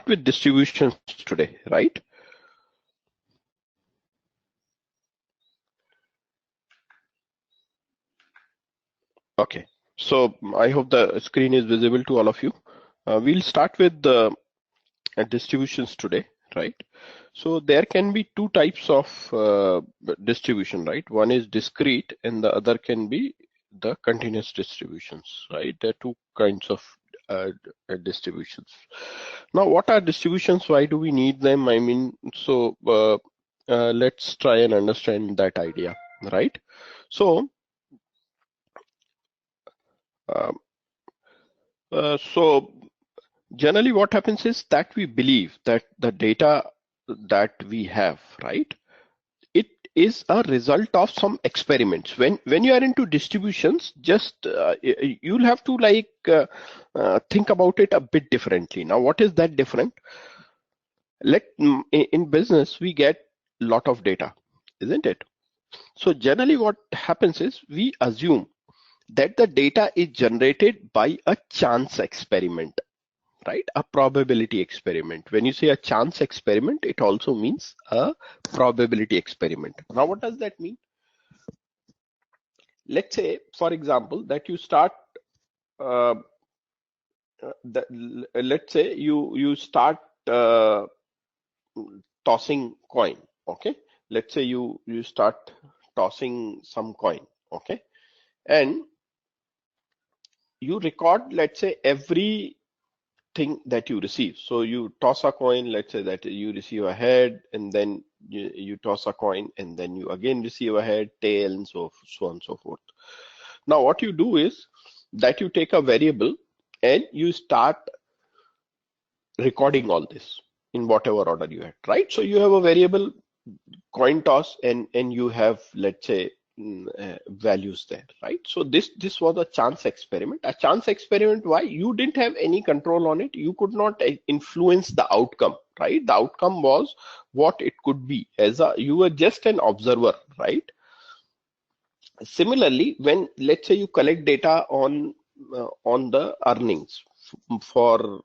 start with distributions today, right? Okay, so I hope the screen is visible to all of you. We'll start with the distributions today, right? So there can be two types of distribution, right? One is discrete and the other can be the continuous distributions, right? There are two kinds of distributions. Now, what are distributions? Why do we need them? I mean, so let's try and understand that idea, right? So, um, so generally what happens is that we believe that the data that we have, right, it is a result of some experiments. When you are into distributions, just you'll have to think about it a bit differently. Now, what is that different? In business we get lot of data, isn't it? So generally what happens is we assume that the data is generated by a chance experiment, right? A probability experiment. When you say a chance experiment, it also means a probability experiment. Now, what does that mean? Let's say, for example, that you start, uh, let's say you start tossing coin, okay? Let's say you start tossing some coin, okay? And you record, let's say, every thing that you receive. So you toss a coin, let's say that you receive a head, and then you toss a coin, and then you again receive a head, tail, and so on and so forth. Now what you do is that you take a variable and you start recording all this in whatever order you had, right? So you have a variable coin toss and you have, let's say, values there, right? So this was a chance experiment. A chance experiment, why? You didn't have any control on it. You could not influence the outcome, right? The outcome was what it could be. You were just an observer, right? Similarly, when, let's say, you collect data on the earnings for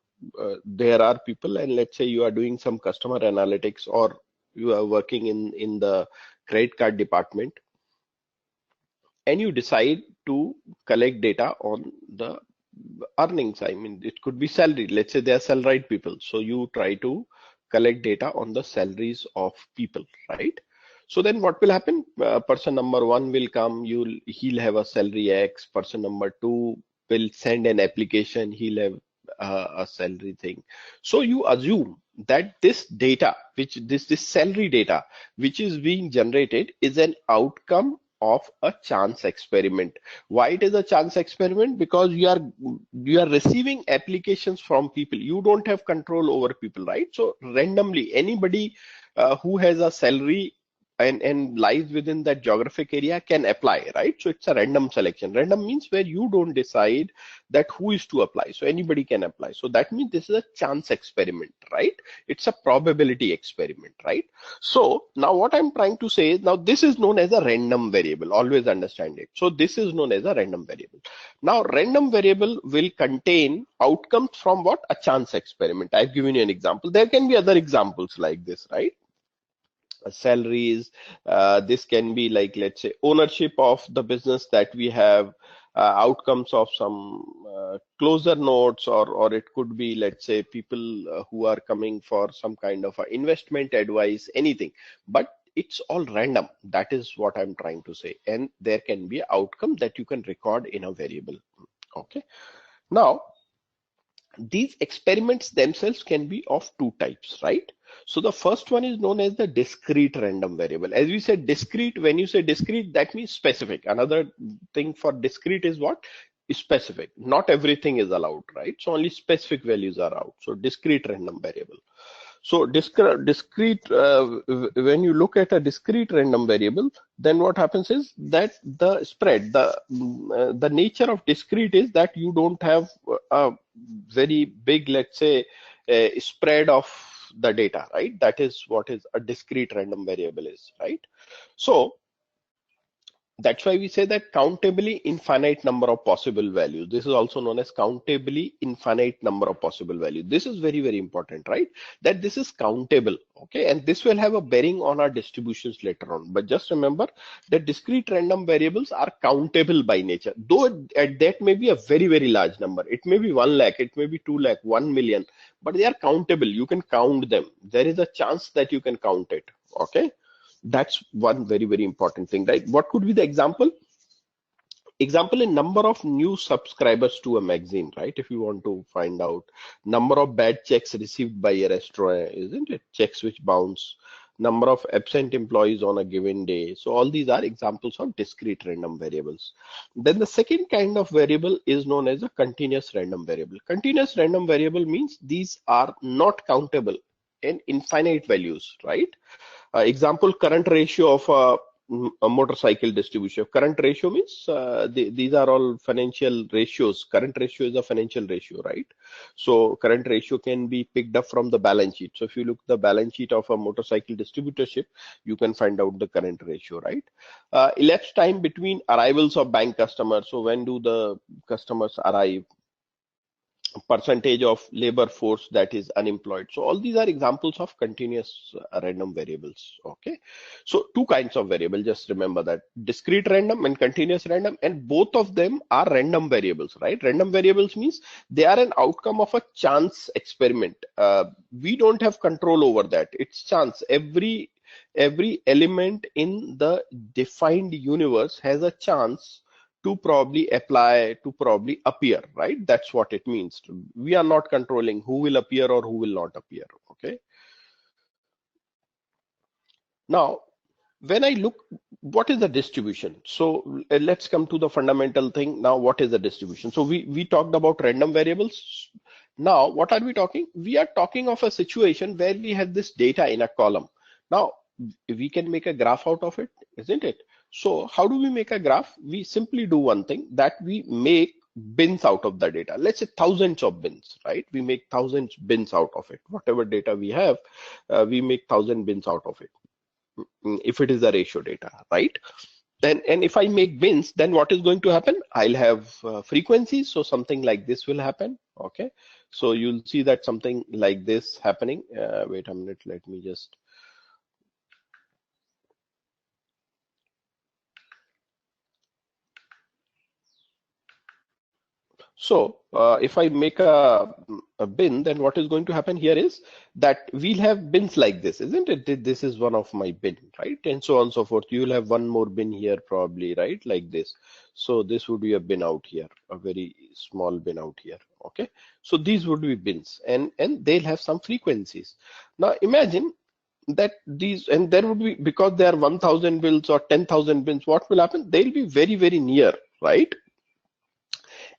there are people, and let's say you are doing some customer analytics or you are working in the credit card department, and you decide to collect data on the earnings. I mean, it could be salary. Let's say they are salaried people. So you try to collect data on the salaries of people, right? So then what will happen? Person number one will come, he'll have a salary X. Person number two will send an application, he'll have a salary thing. So you assume that this data, this salary data, which is being generated, is an outcome of a chance experiment. Why it is a chance experiment? Because you are receiving applications from people. You don't have control over people, right? So randomly, anybody who has a salary and lies within that geographic area can apply, right? So it's a random selection. Random means where you don't decide that who is to apply. So anybody can apply. So that means this is a chance experiment, right? It's a probability experiment, right? So now what I'm trying to say is, now this is known as a random variable. Always understand it. So this is known as a random variable. Now random variable will contain outcomes from what? A chance experiment. I've given you an example. There can be other examples like this, right? Salaries, this can be like, let's say, ownership of the business that we have, outcomes of some closer notes, or it could be, let's say, people who are coming for some kind of investment advice, anything. But it's all random. That is what I'm trying to say. And there can be an outcome that you can record in a variable. Okay. Now, these experiments themselves can be of two types, right? So the first one is known as the discrete random variable. As we said, discrete, when you say discrete, that means specific. Another thing for discrete is what? Specific. Not everything is allowed, right? So only specific values are out. So discrete random variable. So discrete, when you look at a discrete random variable, then what happens is that the spread, the nature of discrete is that you don't have a very big, let's say, spread of the data, right? That is what is a discrete random variable is, right? So That's why we say that countably infinite number of possible values. This is also known as countably infinite number of possible values. This is very, very important, right? That this is countable, okay? And this will have a bearing on our distributions later on. But just remember that discrete random variables are countable by nature. Though that may be a very, very large number. It may be 1 lakh, it may be 2 lakh, 1 million, but they are countable. You can count them. There is a chance that you can count it, okay? That's one very, very important thing, right? What could be the example? Example in number of new subscribers to a magazine, right? If you want to find out number of bad checks received by a restaurant, isn't it? Checks which bounce, number of absent employees on a given day. So all these are examples of discrete random variables. Then the second kind of variable is known as a continuous random variable. Continuous random variable means these are not countable in infinite values, right? Example, current ratio of a motorcycle distribution. Current ratio means these are all financial ratios. Current ratio is a financial ratio, right? So current ratio can be picked up from the balance sheet. So if you look the balance sheet of a motorcycle distributorship, you can find out the current ratio, right? Elapsed time between arrivals of bank customers. So when do the customers arrive? Percentage of labor force that is unemployed. So all these are examples of continuous random variables. Okay, so two kinds of variable, just remember that: discrete random and continuous random, and both of them are random variables, right? Random variables means they are an outcome of a chance experiment. We don't have control over that. It's chance. Every element in the defined universe has a chance to probably apply, to probably appear, right? That's what it means. We are not controlling who will appear or who will not appear, okay? Now, when I look, what is the distribution? So let's come to the fundamental thing. Now, what is the distribution? So we talked about random variables. Now, what are we talking? We are talking of a situation where we have this data in a column. Now, we can make a graph out of it, isn't it? So how do we make a graph? We simply do one thing, that we make bins out of the data. Let's say thousands of bins, right? We make thousands bins out of it. Whatever data we have, we make 1,000 bins out of it. If it is a ratio data, right? Then, and if I make bins, then what is going to happen? I'll have frequencies. So something like this will happen. Okay. So you'll see that something like this happening. Wait a minute. Let me just. So if I make a bin, then what is going to happen here is that we'll have bins like this, isn't it? This is one of my bin, right? And so on and so forth. You'll have one more bin here probably, right? Like this. So this would be a bin out here, a very small bin out here. Okay. So these would be bins, and they'll have some frequencies. Now imagine that these, and there would be, because there are 1,000 bins or 10,000 bins, what will happen? They'll be very, very near, right?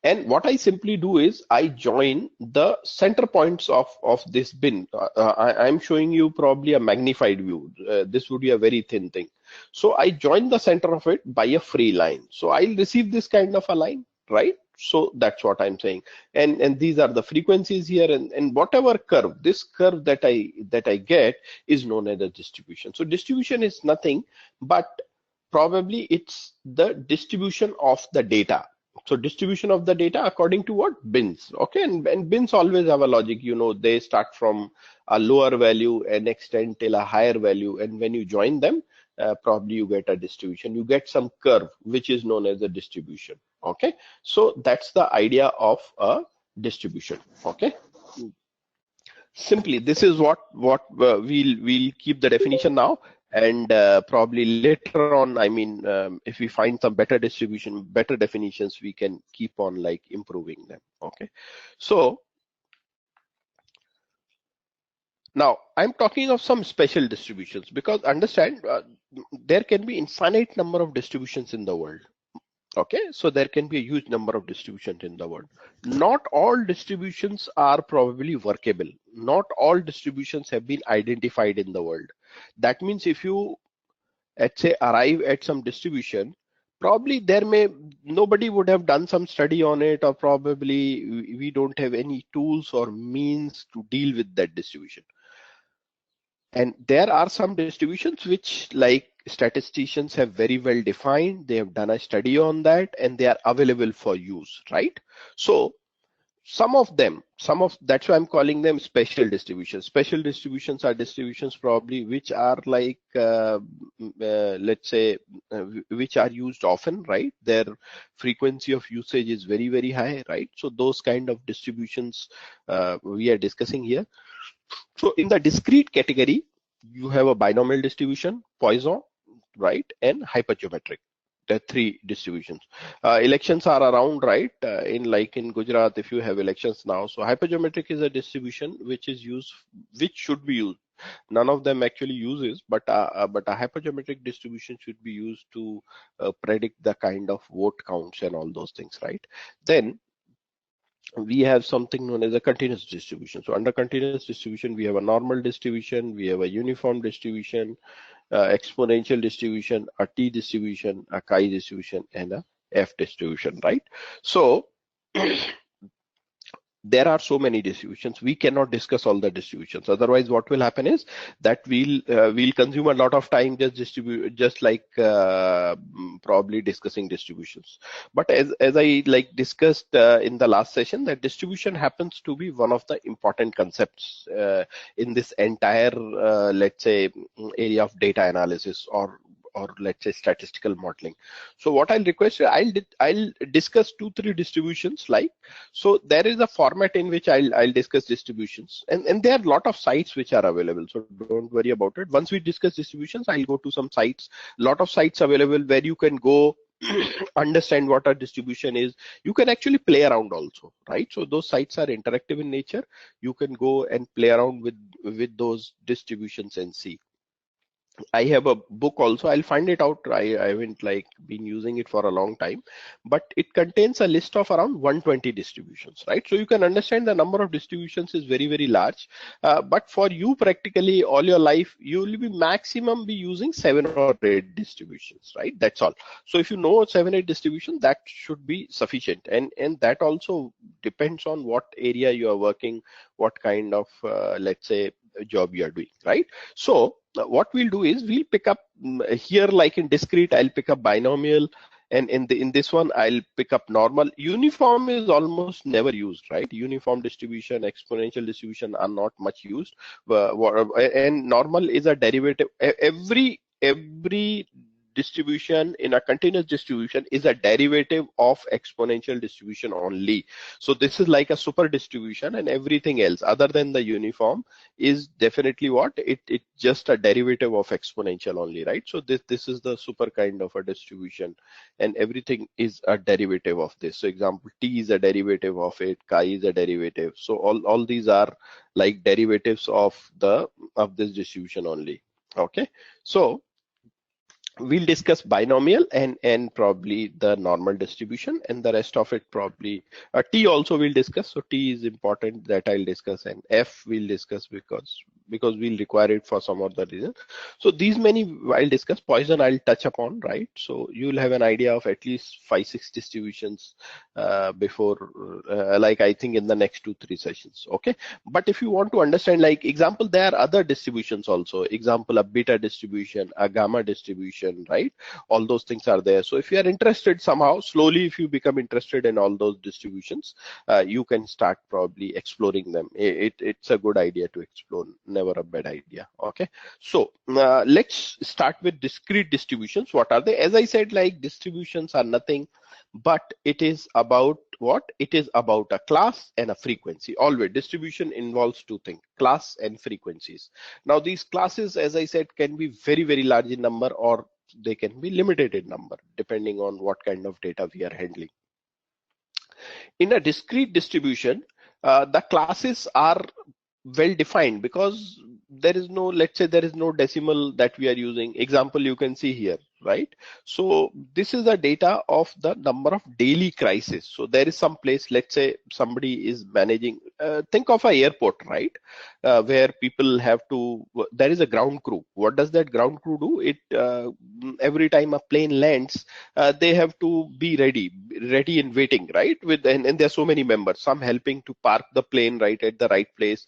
And what I simply do is I join the center points of this bin. I'm showing you probably a magnified view. This would be a very thin thing. So I join the center of it by a free line. So I'll receive this kind of a line, right? So that's what I'm saying. And these are the frequencies here, and whatever curve, this curve that I get is known as a distribution. So distribution is nothing but probably it's the distribution of the data. So distribution of the data according to what? Bins. Okay, and bins always have a logic. You know, they start from a lower value and extend till a higher value, and when you join them, probably you get a distribution. You get some curve which is known as a distribution. Okay, so that's the idea of a distribution. Okay, simply this is what we'll keep the definition now, and probably later on, I mean, if we find some better distribution, better definitions, we can keep on like improving them. Okay, so now I'm talking of some special distributions, because understand, there can be infinite number of distributions in the world. Okay, so there can be a huge number of distributions in the world. Not all distributions are probably workable. Not all distributions have been identified in the world. That means if you, let's say, arrive at some distribution, probably nobody would have done some study on it, or probably we don't have any tools or means to deal with that distribution. And there are some distributions which, like statisticians have very well defined, they have done a study on that, and they are available for use, right? So that's why I'm calling them special distributions. Special distributions are distributions probably which are like let's say which are used often, right? Their frequency of usage is very, very high, right? So those kind of distributions we are discussing here. So in the discrete category, you have a binomial distribution, Poisson, right, and hypergeometric. The three distributions. Elections are around, right? In Gujarat, if you have elections now, so hypergeometric is a distribution which is used, which should be used. None of them actually uses, but a hypergeometric distribution should be used to predict the kind of vote counts and all those things, right? Then we have something known as a continuous distribution. So under continuous distribution, we have a normal distribution, we have a uniform distribution, exponential distribution, a t distribution, a chi distribution, and a f distribution, right? So there are so many distributions, we cannot discuss all the distributions. Otherwise, what will happen is that we'll consume a lot of time probably discussing distributions. But as I like discussed in the last session, that distribution happens to be one of the important concepts in this entire let's say area of data analysis, or let's say statistical modeling. So what I'll request, I'll discuss 2-3 distributions. Like, so there is a format in which I'll discuss distributions, and there are a lot of sites which are available, so don't worry about it. Once we discuss distributions, I'll go to some sites, lot of sites available where you can go understand what a distribution is. You can actually play around also, right? So those sites are interactive in nature. You can go and play around with those distributions and see. I have a book also. I'll find it out. I haven't like been using it for a long time, but it contains a list of around 120 distributions, right? So you can understand the number of distributions is very, very large. But for you, practically all your life, you will be maximum be using 7 or 8 distributions, right? That's all. So if you know 7, 8 distributions, that should be sufficient. And that also depends on what area you are working, what kind of let's say job you are doing, right? So what we'll do is we'll pick up here, like in discrete, I'll pick up binomial, and in this one I'll pick up normal. Uniform is almost never used, right? Uniform distribution, exponential distribution are not much used, and normal is a derivative. Every distribution in a continuous distribution is a derivative of exponential distribution only. So this is like a super distribution, and everything else other than the uniform is definitely what it's just a derivative of exponential only, right? So this is the super kind of a distribution, and everything is a derivative of this. So example, t is a derivative of it, chi is a derivative. So all these are like derivatives of this distribution only. Okay, so we'll discuss binomial and probably the normal distribution, and the rest of it probably t also we'll discuss. So t is important, that I'll discuss, and f we'll discuss because we'll require it for some other reason. So these many I'll discuss. Poisson I'll touch upon, right? So you'll have an idea of at least 5-6 distributions before like I think in the next 2-3 sessions. Okay, but if you want to understand, like example, there are other distributions also. Example, a beta distribution, a gamma distribution, right? All those things are there. So if you are interested somehow, slowly if you become interested in all those distributions, you can start probably exploring them. It's a good idea to explore, never a bad idea. Okay, so let's start with discrete distributions. What are they? As I said, like distributions are nothing but it is about what? It is about a class and a frequency. Always distribution involves two things, class and frequencies. Now these classes, as I said, can be very, very large in number, or they can be limited in number depending on what kind of data we are handling. In a discrete distribution, the classes are well defined because there is no, let's say there is no decimal that we are using. Example, you can see here, right? So this is the data of the number of daily crises. So there is some place, let's say somebody is managing, think of an airport, right? Where people have to, there is a ground crew. What does that ground crew do? It every time a plane lands, they have to be ready. ready and waiting, right? And there's so many members, some helping to park the plane right at the right place,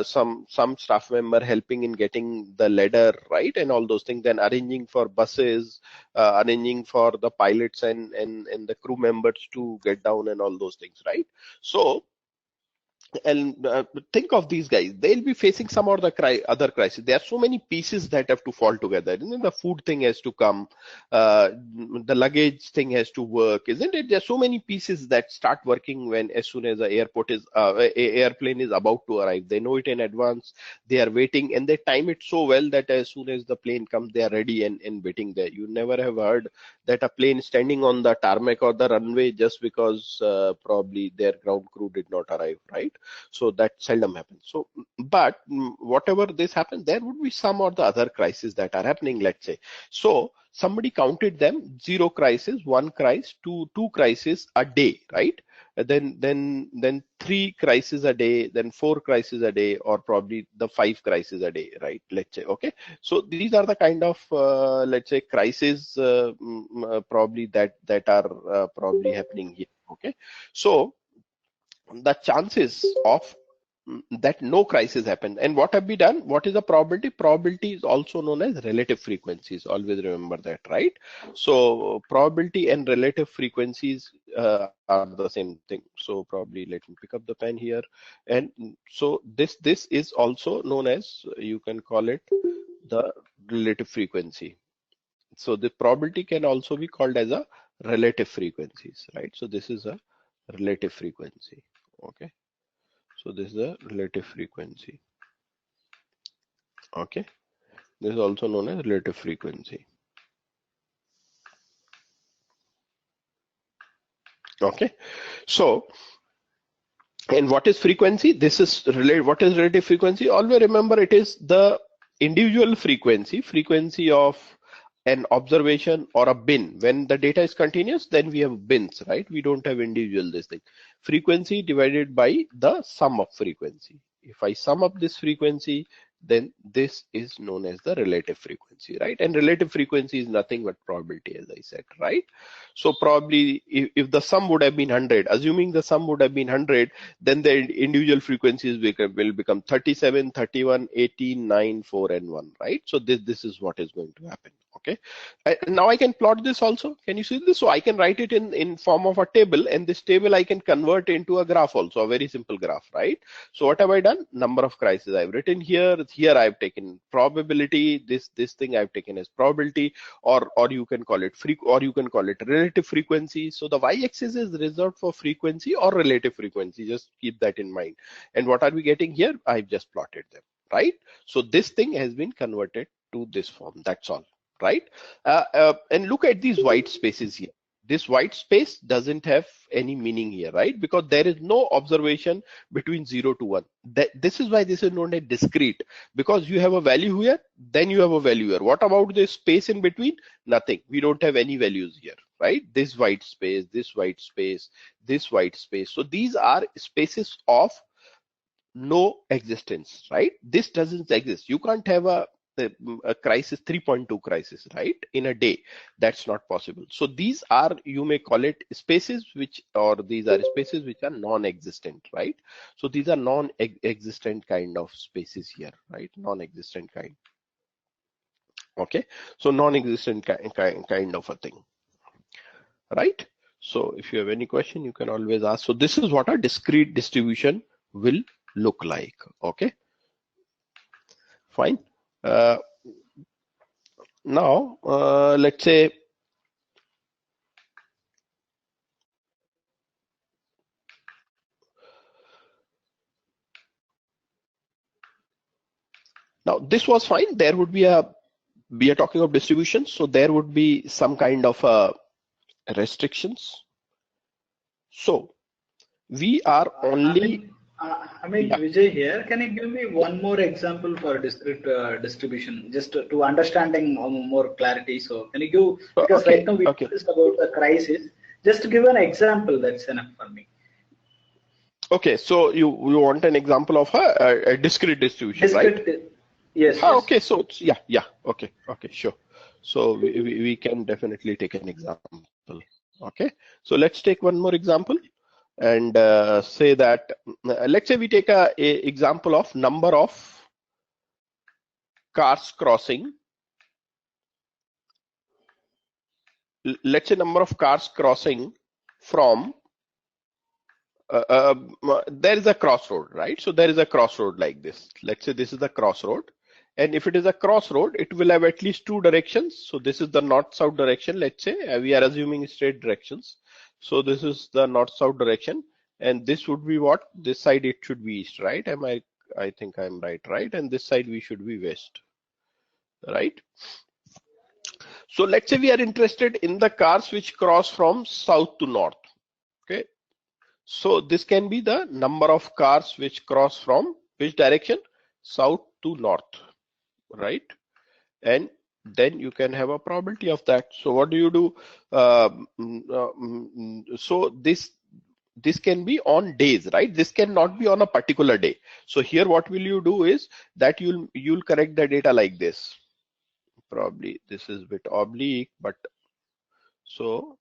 some staff member helping in getting the ladder right, and all those things, then arranging for buses, arranging for the pilots and the crew members to get down and all those things, right? So, and think of these guys, they'll be facing some other crisis. There are so many pieces that have to fall together, isn't it? The food thing has to come, the luggage thing has to work, isn't it? There are so many pieces that start working when, as soon as the airplane is about to arrive. They know it in advance, they are waiting, and they time it so well that as soon as the plane comes, they are ready and waiting there. You never have heard that a plane standing on the tarmac or the runway just because probably their ground crew did not arrive, right? So that seldom happens. So, but whatever this happens, there would be some or the other crises that are happening, let's say. So somebody counted them: 0 crisis, 1 crisis, two crises a day, right? Then 3 crises a day, then 4 crises a day, or probably the 5 crises a day, right? Let's say, okay. So these are the kind of let's say crises probably that are probably happening here. Okay, so the chances of that no crisis happened, and what have we done? What is the probability? Probability is also known as relative frequencies. Always remember that, right? So probability and relative frequencies are the same thing. So probably let me pick up the pen here. And so this is also known as, you can call it the relative frequency. So the probability can also be called as a relative frequencies, right? So this is a relative frequency. Okay, so this is a relative frequency. Okay, this is also known as relative frequency. Okay, so, and what is frequency? This is related. What is relative frequency? Always remember, it is the individual frequency of an observation or a bin. When the data is continuous, then we have bins, right? We don't have individual this thing. Frequency divided by the sum of frequency. If I sum up this frequency, then this is known as the relative frequency, right? And relative frequency is nothing but probability, as I said, right? So probably if the sum would have been 100, assuming the sum would have been 100, then the individual frequencies will become 37, 31, 18, 9, 4, and 1, right? So this is what is going to happen. Okay, now I can plot this also. Can you see this? So I can write it in form of a table, and this table I can convert into a graph also, a very simple graph, right? So what have I done? Number of crises I've written here. Here I've taken probability. This thing I've taken as probability, or you can call it relative frequency. So the y-axis is reserved for frequency or relative frequency. Just keep that in mind. And what are we getting here? I've just plotted them, right? So this thing has been converted to this form. That's all. Right? And look at these white spaces here. This white space doesn't have any meaning here, right? Because there is no observation between 0 to 1. This is why this is known as discrete, because you have a value here, then you have a value here. What about this space in between? Nothing. We don't have any values here, right? This white space, this white space, this white space. So these are spaces of no existence, right? This doesn't exist. You can't have a crisis, 3.2 crisis, right, in a day. That's not possible. So these are, you may call it spaces these are spaces which are non-existent, right? So these are non-existent kind of spaces here, right? Non-existent kind. Okay, so non-existent kind of a thing, right? So if you have any question, you can always ask. So this is what a discrete distribution will look like. Okay, fine. Now let's say now this was fine. There would be we are talking of distributions, so there would be some kind of restrictions. So we are only yeah. Vijay here. Can you give me one more example for discrete distribution, just to understanding more clarity? So can you give, because right now we discussed about the crisis. Just to give an example, that's enough for me. Okay, so you want an example of a discrete distribution, right? Yes. Okay, so yeah. Okay, sure. So we can definitely take an example. Okay, so let's take one more example and say that let's say we take a example of number of cars crossing. Let's say number of cars crossing from there is a crossroad, right? So there is a crossroad like this. Let's say this is the crossroad, and if it is a crossroad, it will have at least two directions. So this is the north-south direction. Let's say we are assuming straight directions. So this is the north-south direction, and this would be what? This side it should be east, right? I think I'm right? And this side we should be west, right? So let's say we are interested in the cars which cross from south to north. Okay. So this can be the number of cars which cross from which direction? South to north, right? And then you can have a probability of that. So what do you do? So this can be on days, right? This cannot be on a particular day. So here what will you do is that you'll correct the data like this. Probably this is a bit oblique, but so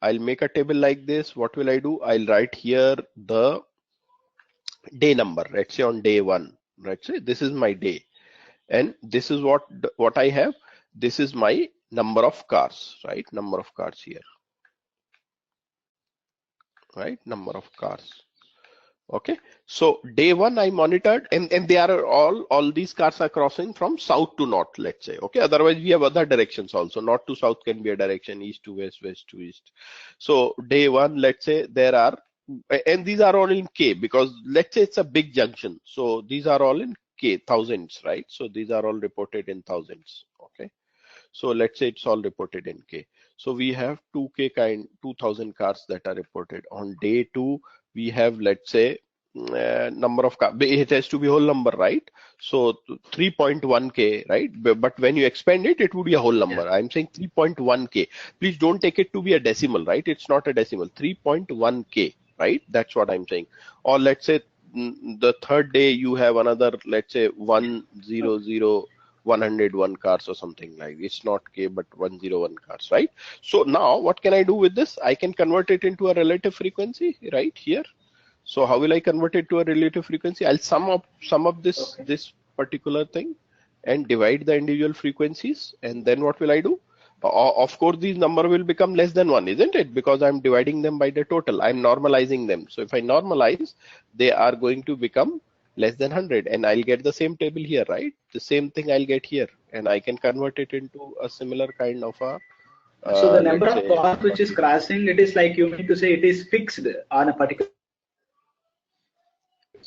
I'll make a table like this. What will I do? I'll write here the day number. Let's say on day 1. Let's say this is my day, and this is what I have. This is my number of cars, right? Number of cars here, right? Number of cars. Okay, so day 1 I monitored, and they are all these cars are crossing from south to north, let's say. Okay, otherwise we have other directions also. North to south can be a direction, east to west, west to east. So day 1, let's say there are, and these are all in K, because let's say it's a big junction. So these are all in K, thousands, right? So these are all reported in thousands. Okay, so let's say it's all reported in K. So we have 2,000 cars that are reported. On day 2, we have, let's say, number of cars. It has to be whole number, right? So 3.1K, right? But when you expand it, it would be a whole number. Yeah. I'm saying 3.1K. Please don't take it to be a decimal, right? It's not a decimal. 3.1K, right? That's what I'm saying. Or let's say the third day you have another, let's say 101 cars or something like this. It's not K, but 101 cars, right? So now what can I do with this? I can convert it into a relative frequency right here. So how will I convert it to a relative frequency? I'll sum up this particular thing and divide the individual frequencies, and then what will I do? Of course, these number will become less than 1, isn't it? Because I'm dividing them by the total. I'm normalizing them. So if I normalize, they are going to become less than 100, and I'll get the same table here, right? The same thing I'll get here, and I can convert it into a similar kind of a so the number of cars which is crossing, it is like you mean to say it is fixed on a particular.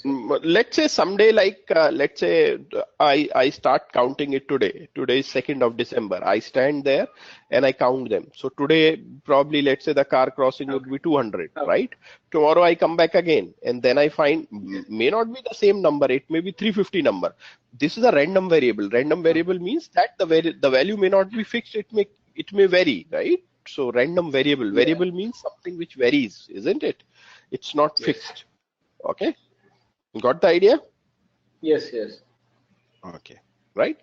Let's say someday, like let's say I start counting it today. Today is 2nd of December. I stand there and I count them. So today probably, let's say the car crossing would be 200, right? Tomorrow I come back again, and then I find may not be the same number. It may be 350 number. This is a random variable. Random variable means that the value may not be fixed. It may vary, right? So random variable. Variable means something which varies, isn't it? It's not fixed. Okay. Got the idea? Yes. Okay, right?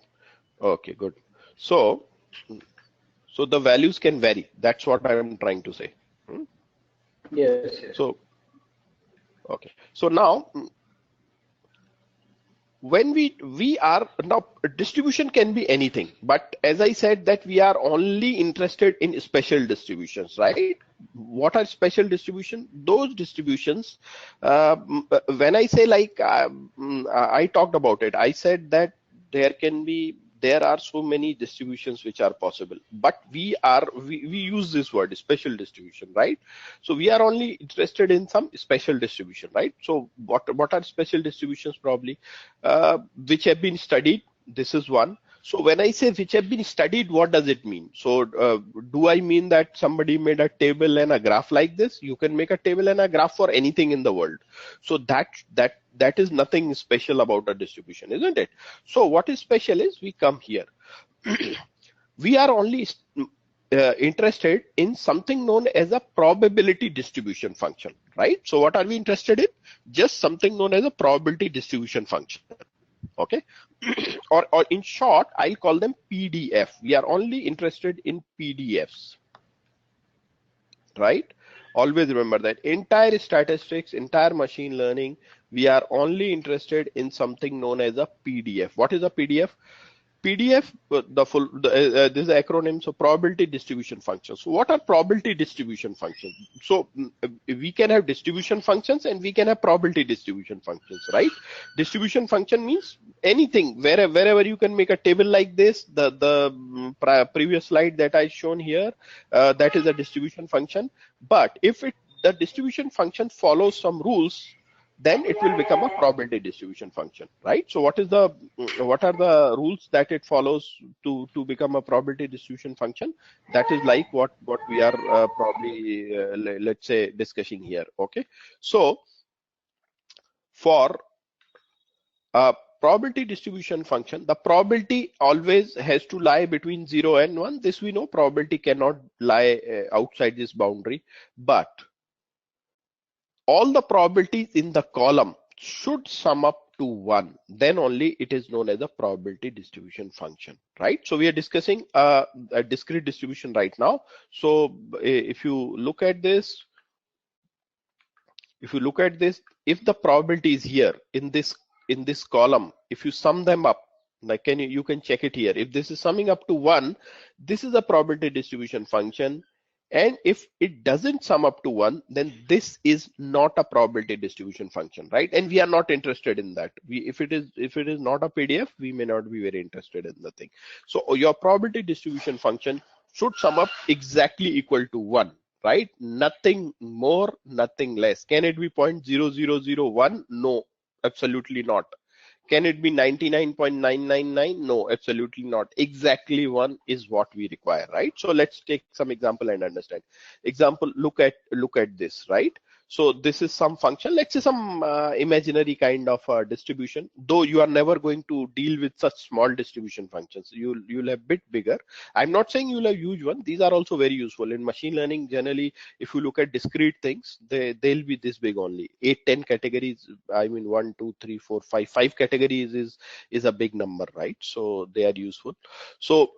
Okay, good. So the values can vary. That's what I'm trying to say. Yes. So, okay. So now, when we are now, distribution can be anything, but as I said that we are only interested in special distributions, right? What are special distribution? Those distributions, when I say like I talked about it, I said that there are so many distributions which are possible, but we use this word special distribution, right? So we are only interested in some special distribution, right? So what are special distributions? Probably which have been studied. This is one. So when I say which have been studied, what does it mean? So do I mean that somebody made a table and a graph like this? You can make a table and a graph for anything in the world. So that is nothing special about a distribution, isn't it? So what is special is we come here. We are only interested in something known as a probability distribution function, right? So what are we interested in? Just something known as a probability distribution function. Okay. or in short, I'll call them PDF. We are only interested in PDFs, right? Always remember that entire statistics, entire machine learning, we are only interested in something known as a PDF. What is a PDF? PDF, this is the acronym, so probability distribution functions. So what are probability distribution functions? So we can have distribution functions and we can have probability distribution functions, right? Distribution function means anything, wherever you can make a table like this, the previous slide that I shown here, that is a distribution function. But if the distribution function follows some rules, then it will become a probability distribution function, right? So what are the rules that it follows to become a probability distribution function? That is like what we are probably let's say discussing here. Okay, so for a probability distribution function, the probability always has to lie between 0 and 1. This we know, probability cannot lie outside this boundary, but all the probabilities in the column should sum up to 1. Then only it is known as a probability distribution function, right? So we are discussing a discrete distribution right now. So if you look at this, if the probability is here in this column, if you sum them up, like you can check it here. If this is summing up to 1, this is a probability distribution function. And if it doesn't sum up to 1, then this is not a probability distribution function, right? And we are not interested in that. If it is not a PDF, we may not be very interested in the thing. So your probability distribution function should sum up exactly equal to 1, right? Nothing more, nothing less. Can it be 0.0001? No, absolutely not. Can it be 99.999? No, absolutely not. Exactly 1 is what we require, right? So let's take some example and understand. Example, look at this, right? So this is some function, let's say some imaginary kind of distribution, though you are never going to deal with such small distribution functions. You'll have bit bigger. I'm not saying you'll have huge one. These are also very useful in machine learning. Generally, if you look at discrete things, they'll be this big only. 8, 10 categories. I mean, 1, 2, 3, 4, 5. 5 categories is a big number, right? So they are useful. So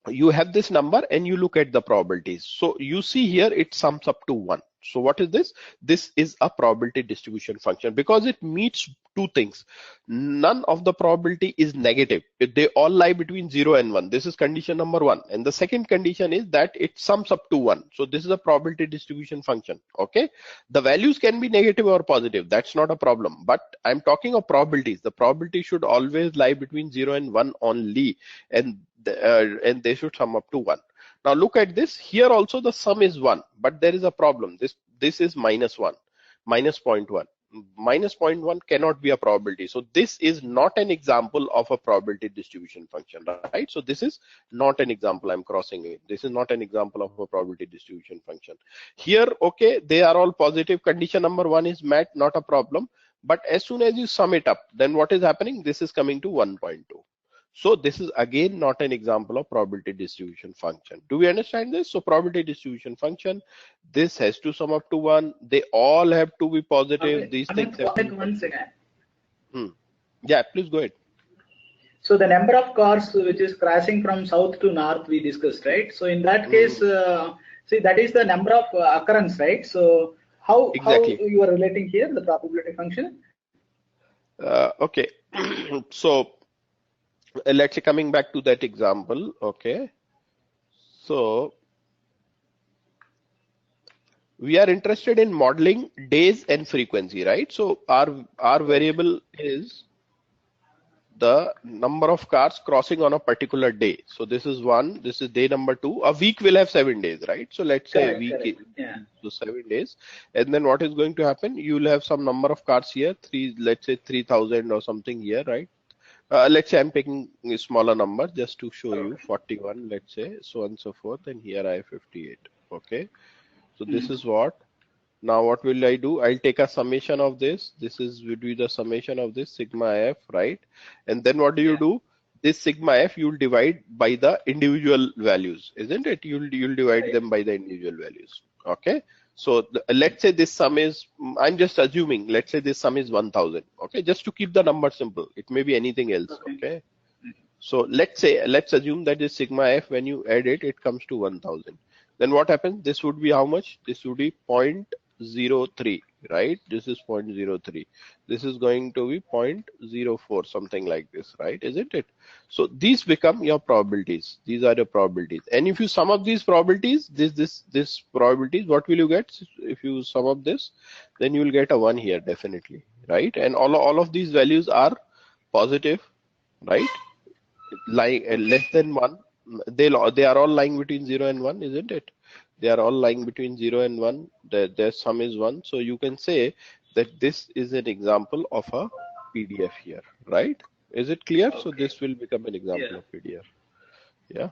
you have this number and you look at the probabilities. So you see here it sums up to 1. So what is this? This is a probability distribution function because it meets two things. None of the probability is negative. They all lie between 0 and 1. This is condition number 1. And the second condition is that it sums up to 1. So this is a probability distribution function. Okay. The values can be negative or positive. That's not a problem. But I'm talking of probabilities. The probability should always lie between 0 and 1 only. And they should sum up to 1. Now look at this. Here also the sum is 1, but there is a problem. This is minus 1, minus 0.1. Minus 0.1 cannot be a probability. So this is not an example of a probability distribution function, right? So this is not an example. I'm crossing it. This is not an example of a probability distribution function. Here, okay, they are all positive. Condition number 1 is met, not a problem. But as soon as you sum it up, then what is happening? This is coming to 1.2. So this is again not an example of probability distribution function. Do we understand this? So probability distribution function, this has to sum up to 1. They all have to be positive. These things have to be once again. Yeah, please go ahead. So the number of cars which is crashing from south to north we discussed, right? So in that case, see, that is the number of occurrence, right? So how you are relating here the probability function? Okay, so let's say coming back to that example, okay. So we are interested in modeling days and frequency, right? So our variable is the number of cars crossing on a particular day. So this is 1, this is day number 2. A week will have 7 days, right? So let's say a week, so 7 days. And then what is going to happen? You'll have some number of cars here, let's say 3,000 or something here, right? Let's say I'm taking a smaller number just to show you 41, let's say, so on and so forth. And here I have 58. Okay. So this is what. Now what will I do? I'll take a summation of this. This would be the summation of this sigma f, right? And then what do you do? This sigma f you'll divide by the individual values, isn't it? You'll divide them by the individual values. Okay. So let's say this sum is, I'm just assuming, let's say this sum is 1000. Okay, just to keep the number simple. It may be anything else. Okay. So let's assume that this sigma f, when you add it, it comes to 1000. then what happens? This would be how much? This would be 0.03, right? This is 0.03. This is going to be 0.04, something like this, right? Isn't it? So these become your probabilities. These are the probabilities. And if you sum up these probabilities, this probabilities, what will you get? If you sum up this, then you will get a 1 here, definitely, right? And all of these values are positive, right? Lying less than 1, they are all lying between 0 and 1, isn't it? They are all lying between 0 and 1. Their sum is 1. So you can say that this is an example of a PDF here, right? Is it clear? Okay. So this will become an example Yeah. of PDF. Yeah.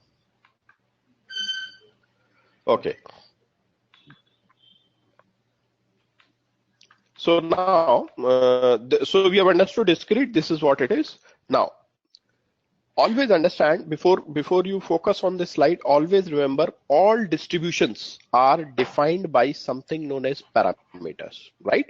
Okay. So now, so we have understood discrete. This is what it is. Now, always understand before you focus on this slide, always remember all distributions are defined by something known as parameters, right?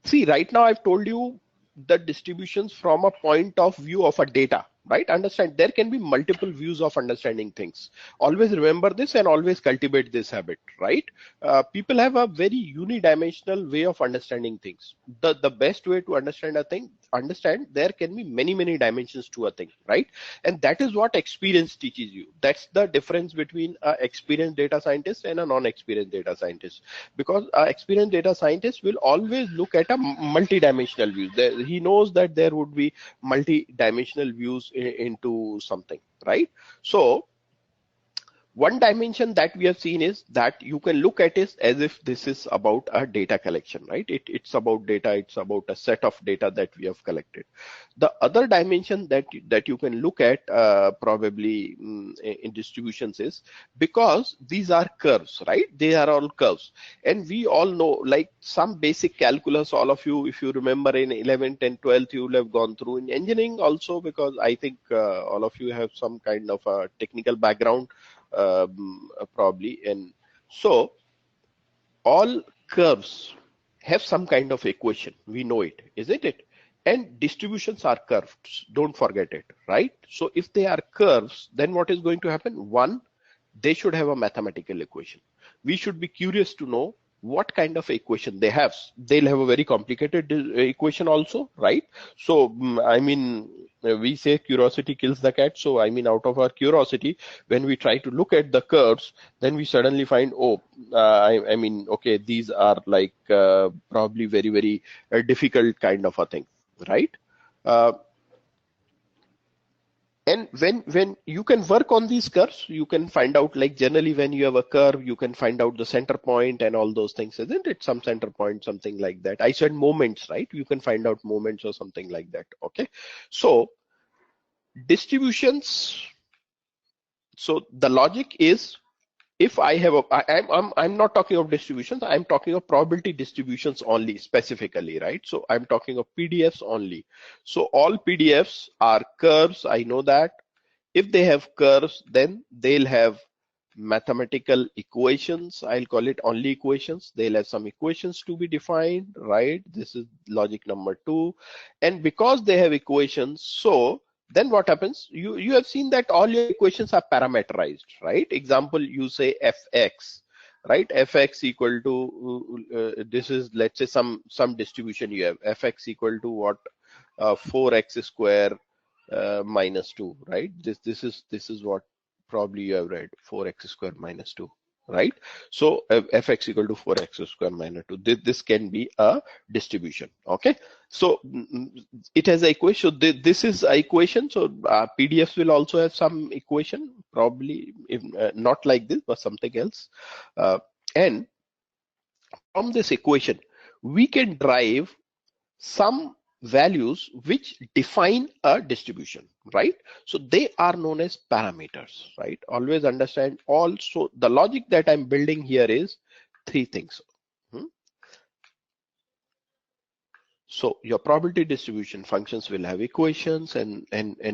See, right now I've told you the distributions from a point of view of a data, right? Understand there can be multiple views of understanding things. Always remember this and always cultivate this habit, right? People have a very unidimensional way of understanding things. The best way to understand a thing, understand there can be many dimensions to a thing, right? And that is what experience teaches you. That's the difference between an experienced data scientist and a non-experienced data scientist, because an experienced data scientist will always look at a multi-dimensional view. He knows that there would be multi-dimensional views into something, right? So one dimension that we have seen is that you can look at it as if this is about a data collection, right? It's about data, it's about a set of data that we have collected. The other dimension that you can look at probably in distributions is, because these are curves, right? They are all curves. And we all know, like some basic calculus, all of you, if you remember in 11th and 12th, you will have gone through in engineering also, because I think all of you have some kind of a technical background probably. And so all curves have some kind of equation, we know it, isn't it? And distributions are curves, don't forget it, right? So if they are curves, then what is going to happen? One, they should have a mathematical equation. We should be curious to know what kind of equation they have. They'll have a very complicated equation also, right? So I mean, we say curiosity kills the cat. So I mean, out of our curiosity, when we try to look at the curves, then we suddenly find, oh, I mean, okay, these are like probably very difficult kind of a thing, right? And when you can work on these curves, you can find out, like generally when you have a curve, you can find out the center point and all those things, isn't it? Some center point, something like that. I said moments, right? You can find out moments or something like that. Okay. So distributions. So the logic is, if I have a, I'm not talking of distributions, I'm talking of probability distributions only specifically, right? So I'm talking of PDFs only. So all PDFs are curves, I know that. If they have curves, then they'll have mathematical equations. I'll call it only equations. They'll have some equations to be defined, right? This is logic number 2. And because they have equations, so then what happens? You have seen that all your equations are parameterized, right? Example, you say fx, right? Fx equal to this is, let's say, some distribution you have. Fx equal to what? 4x square minus 2, right? This is what probably you have read, 4x square minus 2, right? So fx equal to 4x square minus 2. This can be a distribution. Okay, so it has a equation. So this is a equation. So PDFs will also have some equation, probably, if not like this, but something else. And from this equation, we can derive some values which define a distribution, right? So they are known as parameters, right? Always understand. Also, the logic that I'm building here is 3 things. So your probability distribution functions will have equations, and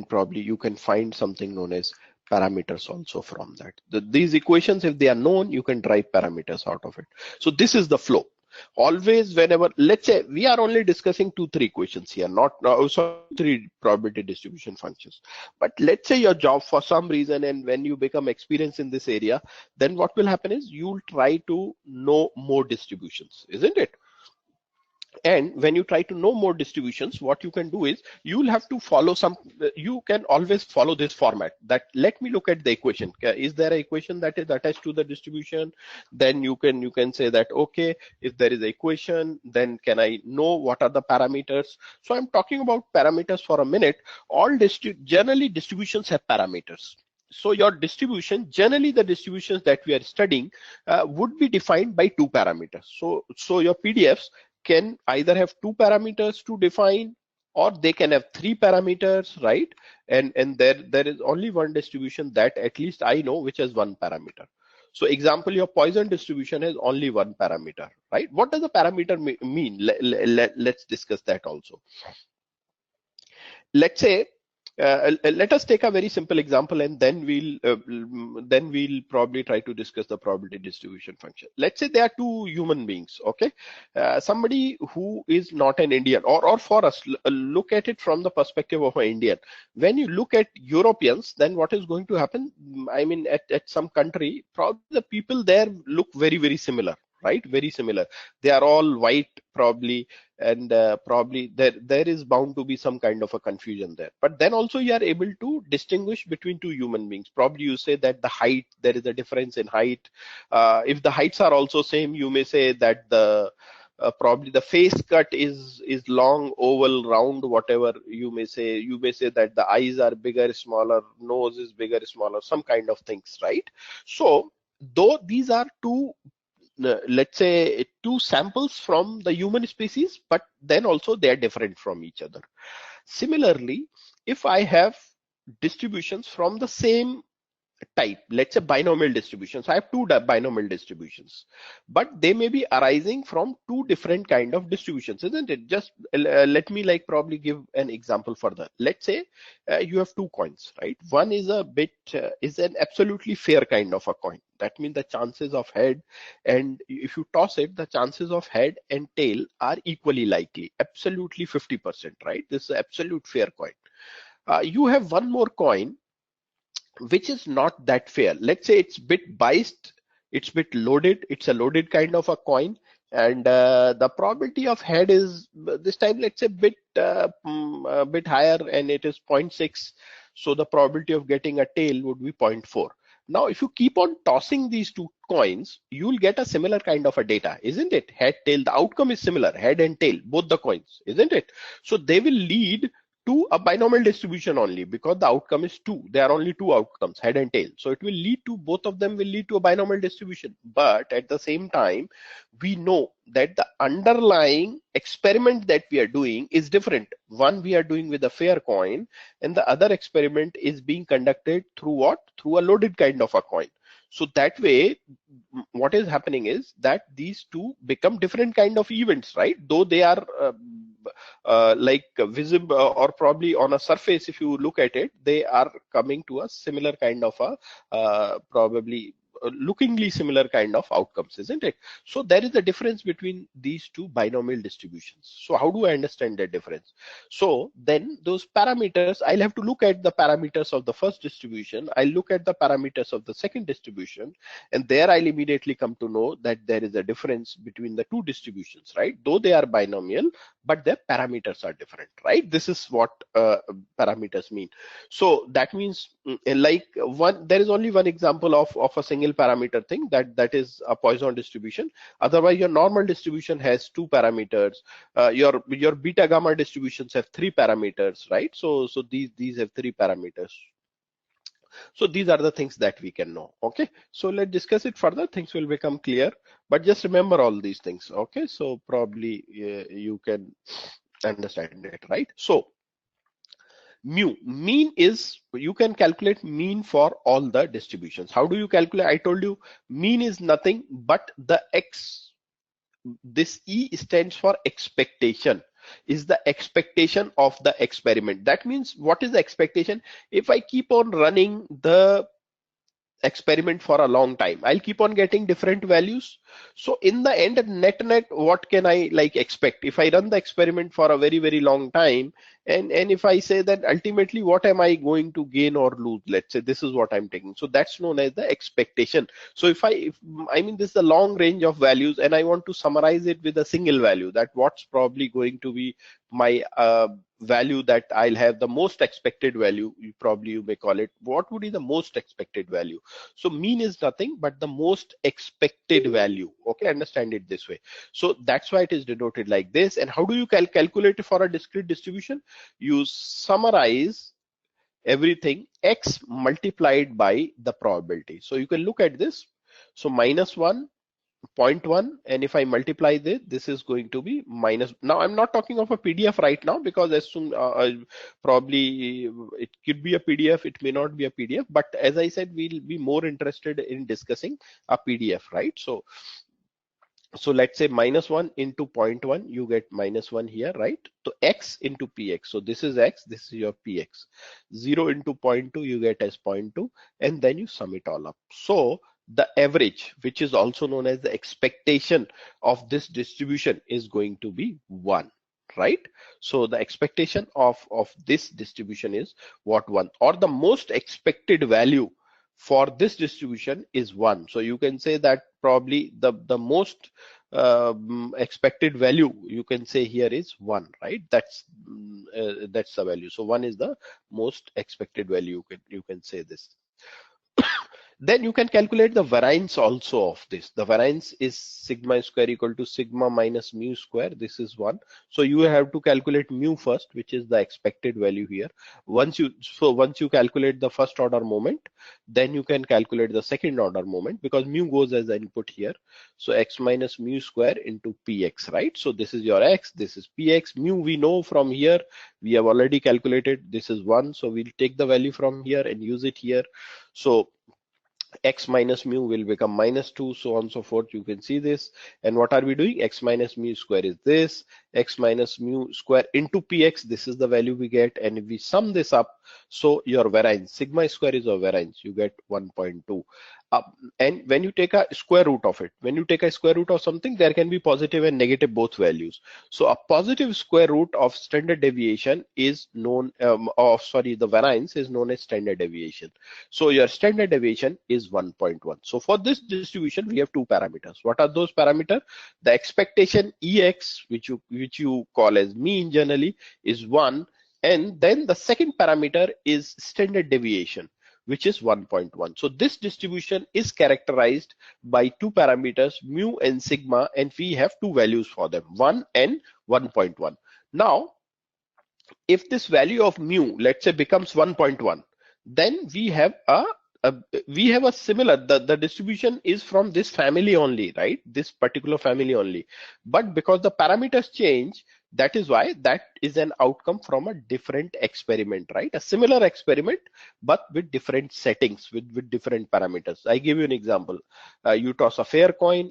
probably you can find something known as parameters also from that. These equations, if they are known, you can derive parameters out of it. So this is the flow. Always, whenever, let's say we are only discussing 2-3 equations here, not sorry, 3 probability distribution functions. But let's say your job for some reason, and when you become experienced in this area, then what will happen is you'll try to know more distributions, isn't it? And when you try to know more distributions, what you can do is you'll have to follow you can always follow this format, that let me look at the equation. Is there an equation that is attached to the distribution? Then you can say that, okay, if there is an equation, then can I know what are the parameters? So I'm talking about parameters for a minute. Generally distributions have parameters. So your distribution, generally the distributions that we are studying would be defined by 2 parameters. So your PDFs can either have 2 parameters to define, or they can have 3 parameters, right? And there is only one distribution that at least I know which has 1 parameter. So example, your Poisson distribution has only 1 parameter, right? What does a parameter mean? Let's discuss that also. Let's say let us take a very simple example, and then we'll probably try to discuss the probability distribution function. Let's say there are 2 human beings, okay? Somebody who is not an Indian, or for us, look at it from the perspective of an Indian. When you look at Europeans, then what is going to happen? I mean, at some country, probably the people there look very, very similar, right? Very similar. They are all white, probably, and probably there is bound to be some kind of a confusion there. But then also you are able to distinguish between 2 human beings. Probably you say that the height, there is a difference in height. If the heights are also same, you may say that the probably the face cut is long, oval, round, whatever you may say. You may say that the eyes are bigger, smaller, nose is bigger, smaller, some kind of things, right? So though these are 2, let's say 2 samples from the human species, but then also they are different from each other. Similarly, if I have distributions from the same type, let's say binomial distributions, I have 2 binomial distributions, but they may be arising from 2 different kind of distributions, isn't it? Just let me like probably give an example further. Let's say you have 2 coins, right? One is a bit is an absolutely fair kind of a coin. That means the chances of head, and if you toss it, the chances of head and tail are equally likely, absolutely 50%, right? This is an absolute fair coin. You have one more coin which is not that fair. Let's say it's bit biased, it's bit loaded, it's a loaded kind of a coin, and the probability of head is this time, let's say, a bit higher, and it is 0.6. So the probability of getting a tail would be 0.4. Now, if you keep on tossing these 2 coins, you'll get a similar kind of a data, isn't it? Head, tail, the outcome is similar, head and tail, both the coins, isn't it? So they will lead to a binomial distribution only, because the outcome is 2. There are only 2 outcomes, head and tail. So it will lead to, both of them will lead to a binomial distribution. But at the same time, we know that the underlying experiment that we are doing is different. One we are doing with a fair coin, and the other experiment is being conducted through what? Through a loaded kind of a coin. So that way, what is happening is that these 2 become different kind of events, right? Though they are like visible, or probably on a surface, if you look at it, they are coming to a similar kind of a probably lookingly similar kind of outcomes, isn't it? So there is a difference between these 2 binomial distributions. So how do I understand that difference? So then those parameters, I'll have to look at the parameters of the first distribution, I'll look at the parameters of the second distribution, and there I'll immediately come to know that there is a difference between the 2 distributions, right? Though they are binomial, but their parameters are different, right? This is what parameters mean. So that means like there is only one example of a single parameter thing, that is a Poisson distribution. Otherwise, your normal distribution has 2 parameters. Your beta gamma distributions have 3 parameters, right? So these have 3 parameters. So these are the things that we can know. Okay, so let's discuss it further. Things will become clear, but just remember all these things. Okay, so probably you can understand it, right? So mean is, you can calculate mean for all the distributions. How do you calculate? I told you mean is nothing but the x. This E stands for expectation, is the expectation of the experiment. That means, what is the expectation? If I keep on running the experiment for a long time. I'll keep on getting different values. So in the end, net, what can I like expect if I run the experiment for a very, very long time? And if I say that ultimately what am I going to gain or lose? Let's say this is what I'm taking. So that's known as the expectation. So if I mean, this is a long range of values and I want to summarize it with a single value, that what's probably going to be my value that I'll have the most expected value, you may call it. What would be the most expected value? So mean is nothing but the most expected value. Okay, understand it this way. So that's why it is denoted like this. And how do you calculate it for a discrete distribution? You summarize everything x multiplied by the probability. So you can look at this. So -1, 0.1, and if I multiply this is going to be minus. Now I'm not talking of a PDF right now, because as soon probably it could be a PDF, it may not be a PDF, but as I said, we'll be more interested in discussing a PDF, right? So let's say -1 into 0.1, you get -1 here, right? So x into px. So this is x, this is your px. 0 into 0.2, you get as 0.2, and then you sum it all up. So the average, which is also known as the expectation of this distribution, is going to be 1, right? So the expectation of this distribution is what? 1, or the most expected value for this distribution is 1. So you can say that probably the most expected value you can say here is 1, right? That's the value. So 1 is the most expected value. You can say this. Then you can calculate the variance also of this. The variance is sigma square equal to sigma minus mu square. This is 1. So you have to calculate mu first, which is the expected value here. Once you calculate the first order moment, then you can calculate the second order moment, because mu goes as the input here. So x minus mu square into px, right? So this is your x, this is px. Mu we know from here, we have already calculated. This is 1. So we'll take the value from here and use it here. So x minus mu will become -2, so on and so forth. You can see this. And what are we doing? X minus mu square is this. X minus mu square into px, this is the value we get. And if we sum this up, so your variance, sigma square is your variance, you get 1.2. And when you take a square root of it, when you take a square root of something, there can be positive and negative both values. So a positive square root of standard deviation is known, the variance is known as standard deviation. So your standard deviation is 1.1. So for this distribution, we have two parameters. What are those parameters? The expectation ex, which you call as mean generally, is 1. And then the second parameter is standard deviation, which is 1.1. So this distribution is characterized by two parameters, mu and sigma, and we have two values for them, 1 and 1.1. Now, if this value of mu, let's say, becomes 1.1, then we have a similar, the distribution is from this family only, right? This particular family only. But because the parameters change, that is why that is an outcome from a different experiment, right? A similar experiment, but with different settings, with different parameters. I give you an example. You toss a fair coin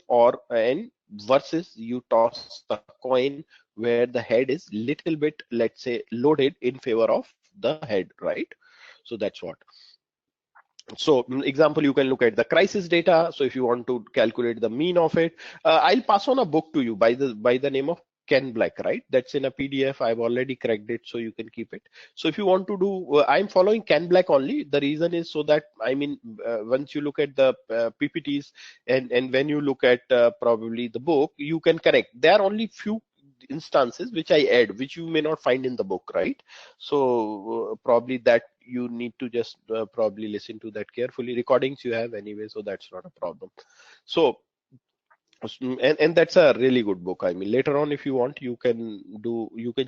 and versus you toss a coin where the head is little bit, let's say, loaded in favor of the head, right? So that's what. So example, you can look at the crisis data. So if you want to calculate the mean of it, I'll pass on a book to you by the name of Ken Black, right? That's in a PDF. I've already cracked it, so you can keep it. So if you want to do, I'm following Ken Black only. The reason is so that, I mean, once you look at the PPTs and when you look at probably the book, you can correct. There are only few instances which I add, which you may not find in the book, right? So probably that you need to just probably listen to that carefully. Recordings you have anyway, so that's not a problem. So and that's a really good book. I mean, later on, if you want, you can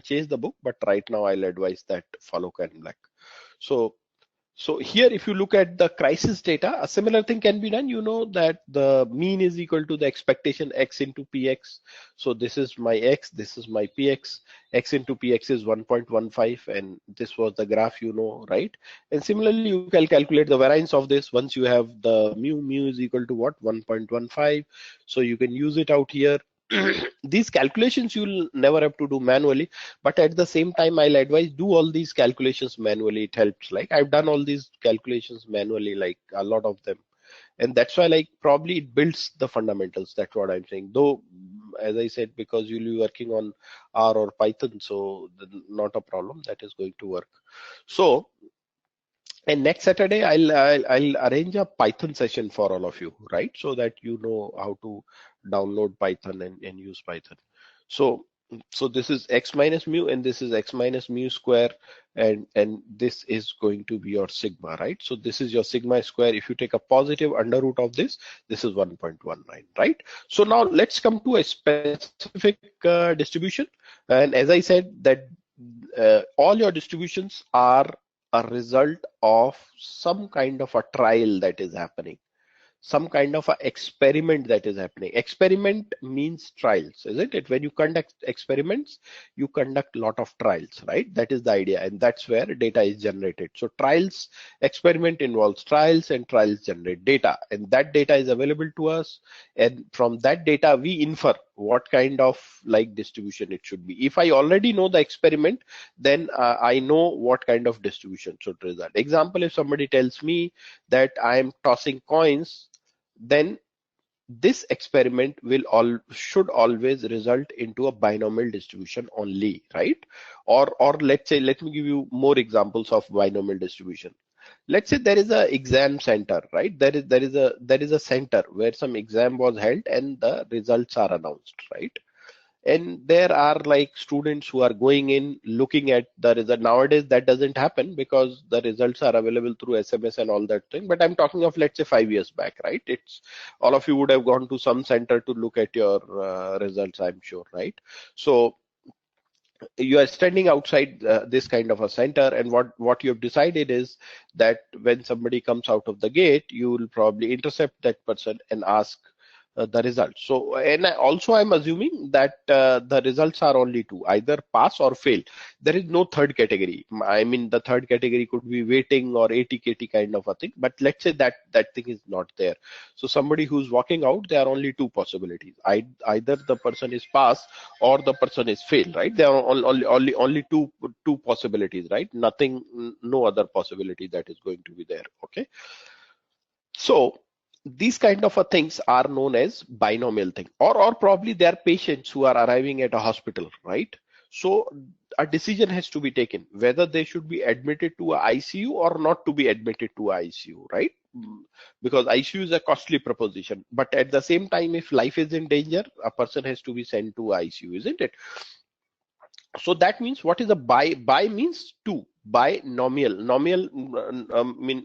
change the book, but right now I'll advise that follow Ken Black. So here, if you look at the crisis data, a similar thing can be done. You know that the mean is equal to the expectation x into px. So this is my x, this is my px. X into px is 1.15, and this was the graph, you know, right? And similarly, you can calculate the variance of this. Once you have the mu is equal to what? 1.15. So you can use it out here. These calculations you'll never have to do manually, but at the same time, I'll advise do all these calculations manually. It helps. Like I've done all these calculations manually, like a lot of them. And that's why like probably it builds the fundamentals. That's what I'm saying. Though, as I said, because you'll be working on R or Python, so not a problem. That is going to work. So, and next Saturday, I'll arrange a Python session for all of you, right? So that you know how to download Python and use Python. So so this is x minus mu and this is x minus mu square, and this is going to be your sigma, right? So this is your sigma square. If you take a positive under root of this is 1.19, right? So now let's come to a specific distribution. And as I said that all your distributions are a result of some kind of a trial that is happening, some kind of a experiment that is happening. Experiment means trials, isn't it? When you conduct experiments, you conduct a lot of trials, right? That is the idea, and that's where data is generated. So trials, experiment involves trials, and trials generate data, and that data is available to us, and from that data we infer what kind of like distribution it should be. If I already know the experiment, then I know what kind of distribution should result. Example, if somebody tells me that I am tossing coins, then this experiment should always result into a binomial distribution only, right? Or let's say, let me give you more examples of binomial distribution. Let's say there is a exam center, right? There is a center where some exam was held and the results are announced, right? And there are like students who are going in looking at the result. Nowadays that doesn't happen because the results are available through SMS and all that thing, but I'm talking of, let's say, 5 years back, right? It's all of you would have gone to some center to look at your results, I'm sure, right? So you are standing outside this kind of a center, and what you have decided is that when somebody comes out of the gate, you will probably intercept that person and ask the results. So, and I'm assuming that the results are only two, either pass or fail. There is no third category. I mean, the third category could be waiting or ATKT kind of a thing, but let's say that that thing is not there. So somebody who's walking out, there are only two possibilities. Either the person is pass or the person is fail, right? There are only two possibilities, right? Nothing, no other possibility that is going to be there. Okay. So these kind of things are known as binomial thing, or probably they are patients who are arriving at a hospital, right? So a decision has to be taken whether they should be admitted to a ICU or not to be admitted to a ICU, right? Because ICU is a costly proposition, but at the same time, if life is in danger, a person has to be sent to ICU, isn't it? So that means, what is a bi means two, binomial. Nomial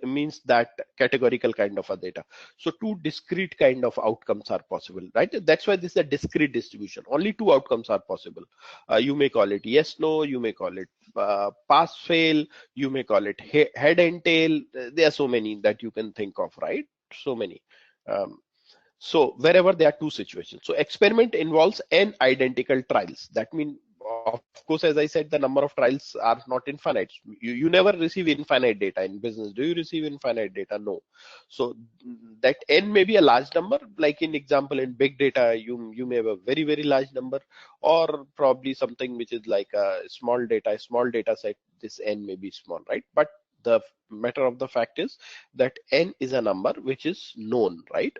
means that categorical kind of a data. So two discrete kind of outcomes are possible, right? That's why this is a discrete distribution. Only two outcomes are possible. You may call it yes no, you may call it pass fail, you may call it head and tail. There are so many that you can think of, right? So many. So wherever there are two situations. So experiment involves n identical trials. That means, of course, as I said, the number of trials are not infinite. You never receive infinite data in business. Do you receive infinite data? No. So that n may be a large number. Like in example, in big data, you may have a very, very large number, or probably something which is like a small data set. This n may be small, right? But the matter of the fact is that n is a number which is known, right?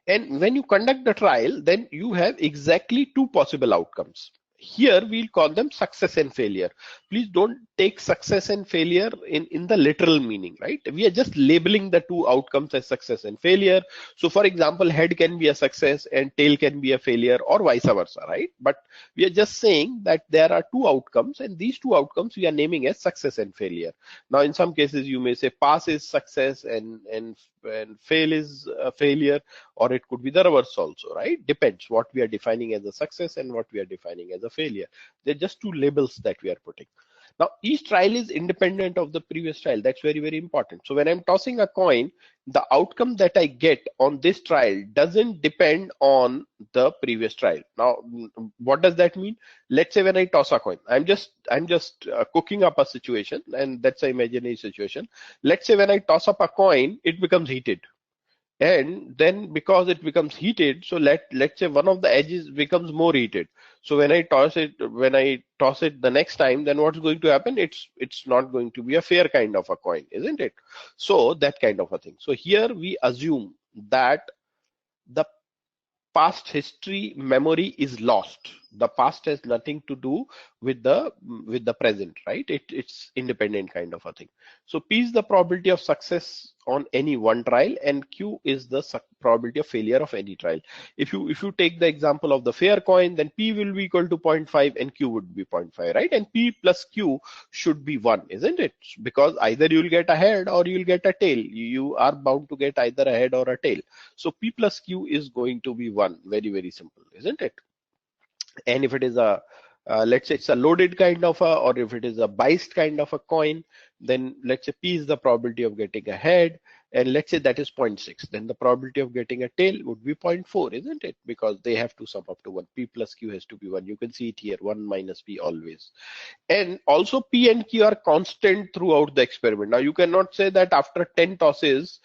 And when you conduct the trial, then you have exactly two possible outcomes. Here we'll call them success and failure. Please don't take success and failure in the literal meaning, right? We are just labeling the two outcomes as success and failure. So for example, head can be a success and tail can be a failure, or vice versa, right? But we are just saying that there are two outcomes, and these two outcomes we are naming as success and failure. Now in some cases you may say pass is success and fail is a failure, or it could be the reverse also, right? Depends what we are defining as a success and what we are defining as a failure. They're just two labels that we are putting. Now each trial is independent of the previous trial. That's very, very important. So when I'm tossing a coin, the outcome that I get on this trial doesn't depend on the previous trial. Now what does that mean? Let's say when I toss a coin, I'm just cooking up a situation, and that's an imaginary situation. Let's say when I toss up a coin, it becomes heated. And then because it becomes heated, so let's say one of the edges becomes more heated. So when I toss it the next time, then what's going to happen? It's not going to be a fair kind of a coin, isn't it? So that kind of a thing. So here we assume that the past history memory is lost. The past has nothing to do with the present, right? It's independent kind of a thing. So P is the probability of success on any one trial, and Q is the probability of failure of any trial. If you take the example of the fair coin, then P will be equal to 0.5 and Q would be 0.5, right? And P plus Q should be 1, isn't it? Because either you'll get a head or you'll get a tail. You are bound to get either a head or a tail. So P plus Q is going to be 1. Very, very simple, isn't it? And if it is a let's say it's a loaded kind of a, or if it is a biased kind of a coin, then let's say P is the probability of getting a head, and let's say that is 0.6, then the probability of getting a tail would be 0.4, isn't it? Because they have to sum up to 1. P plus Q has to be 1. You can see it here, 1 minus P always. And also P and Q are constant throughout the experiment. Now you cannot say that after 10 tosses,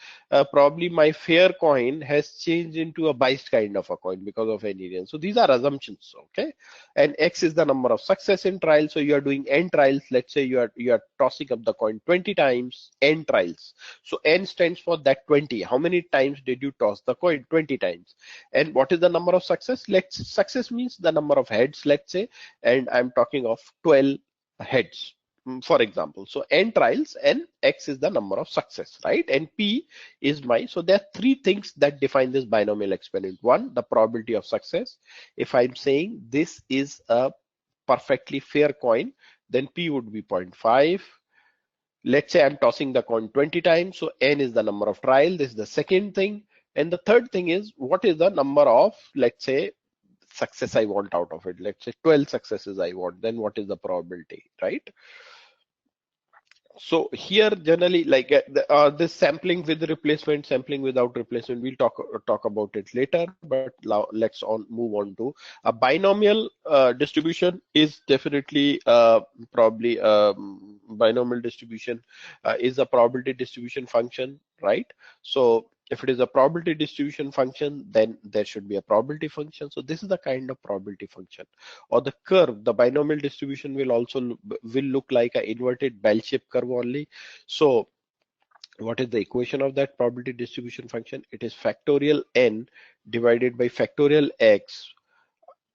probably my fair coin has changed into a biased kind of a coin because of any reason. So these are assumptions, okay? And X is the number of success in trials. So you are doing n trials. Let's say you are tossing up the coin 20 times, n trials. So n stands for that 20. How many times did you toss the coin? 20 times. And what is the number of success? Success means the number of heads, let's say, and I'm talking of 12 heads, for example. So n trials and X is the number of success, right? And P is my, so there are three things that define this binomial experiment. One, the probability of success. If I'm saying this is a perfectly fair coin, then P would be 0.5. Let's say I'm tossing the coin 20 times, so n is the number of trial. This is the second thing. And the third thing is, what is the number of, let's say, success I want out of it? Let's say 12 successes I want, then what is the probability, right? So here generally, like this sampling with replacement, sampling without replacement, we'll talk about it later, but now let's move on to a binomial distribution. Is definitely probably binomial distribution is a probability distribution function, right? So if it is a probability distribution function, then there should be a probability function. So this is the kind of probability function. Or the curve, the binomial distribution will also will look like an inverted bell-shaped curve only. So what is the equation of that probability distribution function? It is factorial n divided by factorial x,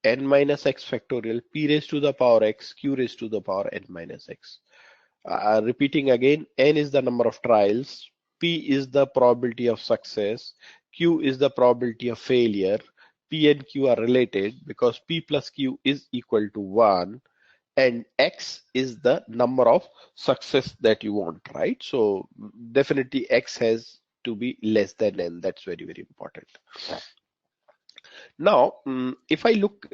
n minus x factorial, p raised to the power x, q raised to the power n minus x. Repeating again, n is the number of trials, P is the probability of success, Q is the probability of failure. P and Q are related because P plus Q is equal to 1, and X is the number of success that you want, right? So definitely X has to be less than N. That's very, very important. Now, if I look,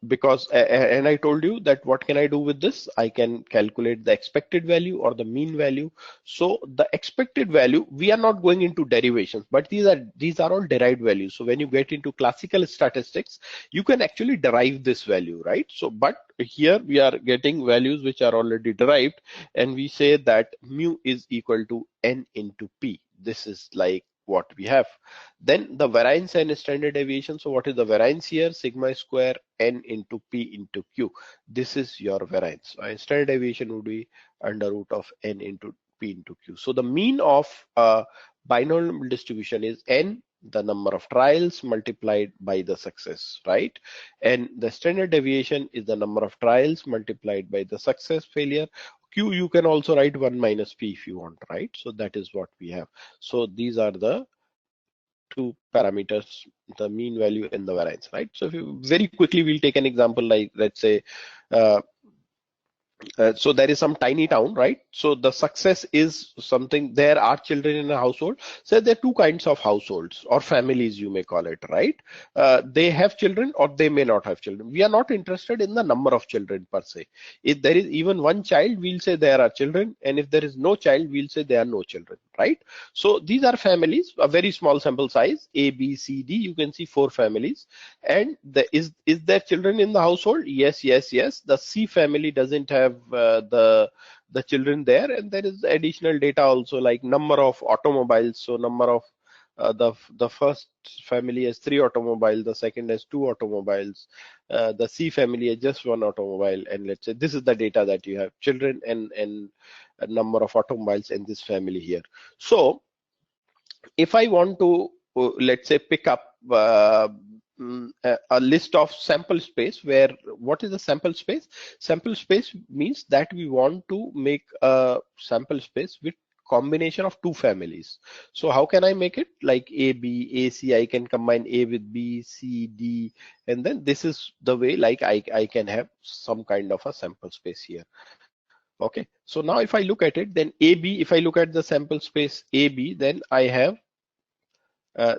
because, and I told you that what can I do with this? I can calculate the expected value or the mean value. So the expected value, we are not going into derivations, but these are all derived values. So when you get into classical statistics, you can actually derive this value, right? So, but here we are getting values which are already derived, and we say that mu is equal to N into P. This is like what we have. Then the variance and standard deviation. So what is the variance here? Sigma square n into P into Q. This is your variance. Standard deviation would be under root of n into P into Q. So the mean of binomial distribution is n, the number of trials multiplied by the success, right? And the standard deviation is the number of trials multiplied by the success failure. Q, you can also write 1 minus P if you want, right? So that is what we have. So these are the two parameters, the mean value and the variance, right? So if you very quickly, we'll take an example like, let's say, so there is some tiny town, right? So the success is something, there are children in a household. So there are two kinds of households or families, you may call it, right? They have children or they may not have children. We are not interested in the number of children per se. If there is even one child, we'll say there are children. And if there is no child, we'll say there are no children, right? So these are families, a very small sample size, A, B, C, D. You can see 4 families. And is there children in the household? Yes, yes, yes. The C family doesn't have the children there, and there is additional data also like number of automobiles, so number of The first family has 3 automobiles, the second has 2 automobiles, the C family has just 1 automobile, and let's say this is the data that you have, children and a number of automobiles in this family here. So if I want to, let's say, pick up a list of sample space, where what is the sample space? Sample space means that we want to make a sample space with combination of 2 families. So how can I make it? Like A, B, A, C, I can combine A with B, C, D, and then this is the way like I can have some kind of a sample space here. Okay, so now if I look at it, then AB, if I look at the sample space AB, then I have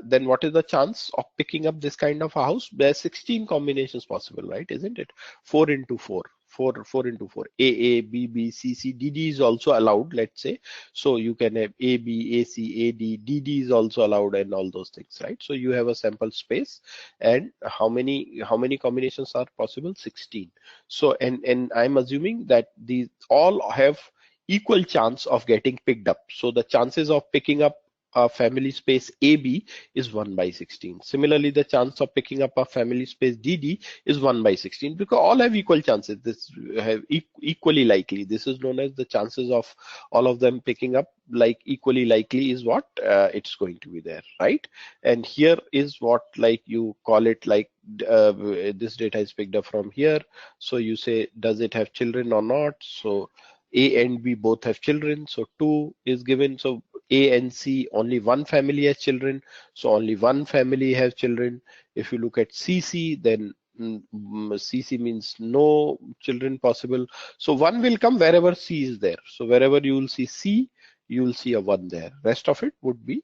then what is the chance of picking up this kind of a house? There's 16 combinations possible, right? Isn't it? 4 into 4, 4 into 4. AA, BB, CC, DD is also allowed, let's say. So you can have AB, AC, AD, DD is also allowed, and all those things, right? So you have a sample space, and how many combinations are possible? 16. So and I'm assuming that these all have equal chance of getting picked up. So the chances of picking up a family space AB is 1 by 16. Similarly, the chance of picking up a family space DD is 1 by 16, because all have equal chances. This have equally likely. This is known as the chances of all of them picking up like equally likely is what it's going to be there, right? And here is what like you call it like this data is picked up from here. So you say, does it have children or not? So A and B both have children, so 2 is given. So A and C, only one family has children, so only one family has children. If you look at CC, then CC means no children possible. So 1 will come wherever C is there. So wherever you will see C, you will see a 1 there. Rest of it would be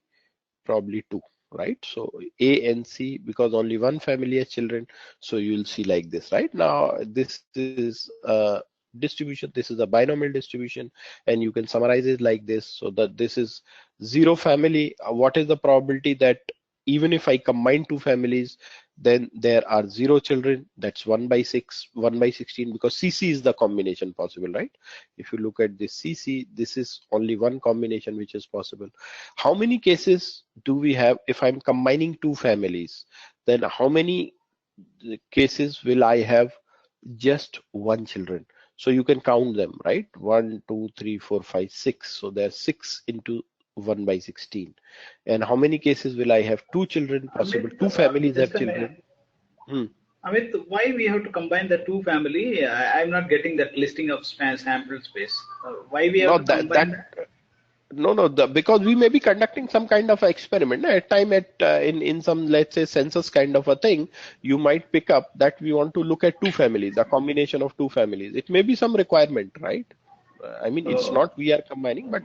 probably 2, right? So A and C, because only one family has children, so you will see like this, right? Now this is distribution, this is a binomial distribution, and you can summarize it like this, so that this is 0 family. What is the probability that even if I combine 2 families, then there are 0 children? That's 1 by 6, 1 by 16, because CC is the combination possible, right? If you look at this CC, this is only one combination which is possible. How many cases do we have if I'm combining 2 families? Then how many cases will I have just 1 children? So you can count them, right? 1, 2, 3, 4, 5, 6. So there's 6 into 1 by 16. And how many cases will I have 2 children possible? Amit, 2 families have just a children. minute. Amit, why we have to combine the 2 family? I'm not getting that listing of sample space. Why we have to combine that? No, because we may be conducting some kind of experiment. At time in some, let's say, census kind of a thing, you might pick up that we want to look at 2 families, a combination of 2 families. It may be some requirement, right? I mean, it's not we are combining, but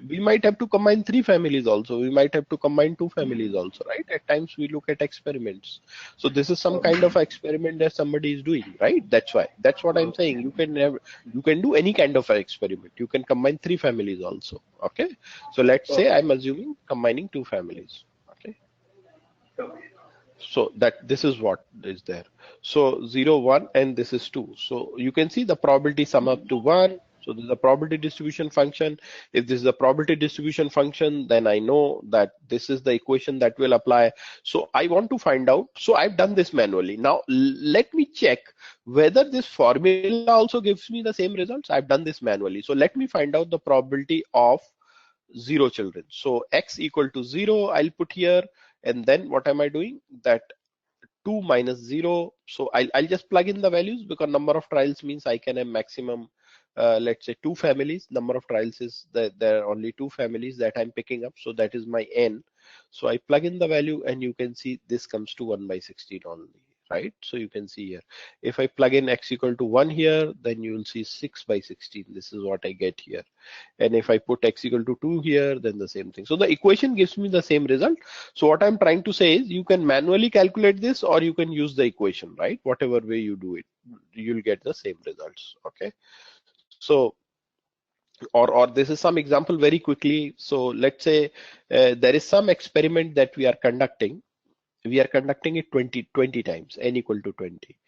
we might have to combine 3 families also. We might have to combine 2 families also, right? At times we look at experiments. So this is some kind of experiment that somebody is doing, right? That's why. That's what I'm saying. You can do any kind of experiment. You can combine 3 families also. Okay. So let's say I'm assuming combining 2 families. Okay. So that this is what is there. So 0, 1, and this is 2. So you can see the probability sum up to 1. So this is a probability distribution function. If this is a probability distribution function, then I know that this is the equation that will apply. So I want to find out. So I've done this manually. Now let me check whether this formula also gives me the same results. I've done this manually. So let me find out the probability of 0 children. So x equal to 0, I'll put here. And then what am I doing? That 2 minus 0. So I'll just plug in the values, because number of trials means I can have maximum, let's say 2 families. Number of trials is that there are only 2 families that I'm picking up. So that is my n. So I plug in the value, and you can see this comes to 1 by 16 only, right? So you can see here, if I plug in x equal to 1 here, then you will see 6 by 16. This is what I get here. And if I put x equal to 2 here, then the same thing. So the equation gives me the same result. So what I'm trying to say is, you can manually calculate this, or you can use the equation, right? Whatever way you do it, you'll get the same results. Okay. So or this is some example very quickly. So let's say there is some experiment that we are conducting. We are conducting it 20 times, n equal to 20.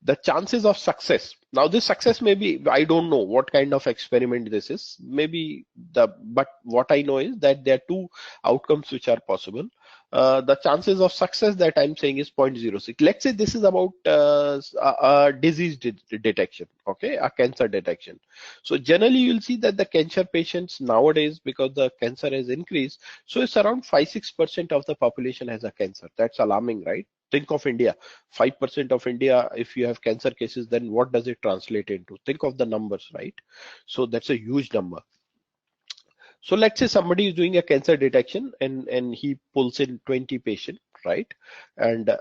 The chances of success, now this success may be, I don't know what kind of experiment this is, maybe but what I know is that there are 2 outcomes which are possible. the chances of success that I'm saying is 0.06. Let's say this is about a disease detection, okay, a cancer detection. So generally you'll see that the cancer patients nowadays, because the cancer has increased, so it's around 5-6% of the population has a cancer. That's alarming, right? Think of India, 5% of India, if you have cancer cases, then what does it translate into? Think of the numbers, right? So that's a huge number. So let's say somebody is doing a cancer detection and he pulls in 20 patients, right? And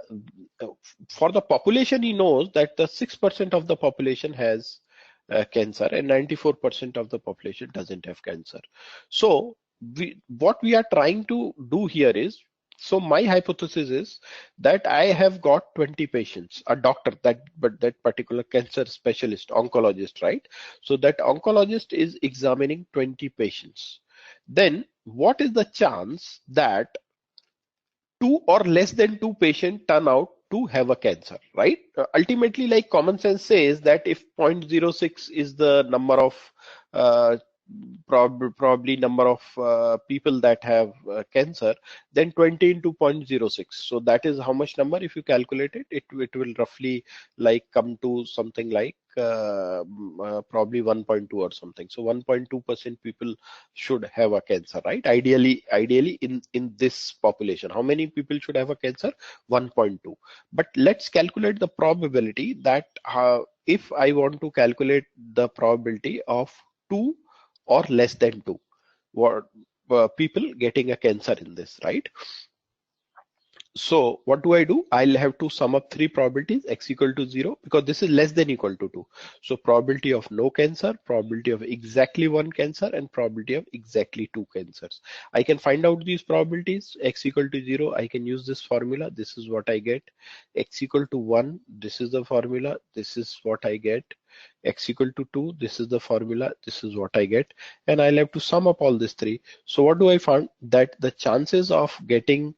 for the population, he knows that the 6% of the population has cancer and 94% of the population doesn't have cancer. So what we are trying to do here is, so my hypothesis is that I have got 20 patients, a doctor, that particular cancer specialist, oncologist, right? So that oncologist is examining 20 patients. Then what is the chance that two or less than two patients turn out to have a cancer, right? Ultimately, like common sense says that if 0.06 is the number of uh, probably number of people that have cancer, then 20 into 0.06. So that is how much number, if you calculate it, it will roughly like come to something like probably 1.2 or something. So 1.2% people should have a cancer, right? Ideally in this population, how many people should have a cancer? 1.2. But let's calculate the probability that if I want to calculate the probability of 2 or less than 2 what people getting a cancer in this, right? So what do I do? I'll have to sum up three probabilities, x equal to 0, because this is less than equal to 2. So probability of no cancer, probability of exactly one cancer, and probability of exactly two cancers. I can find out these probabilities. X equal to 0, I can use this formula. This is what I get. X equal to 1, this is the formula. This is what I get. X equal to 2, this is the formula. This is what I get. And I'll have to sum up all these three. So what do I find? That the chances of getting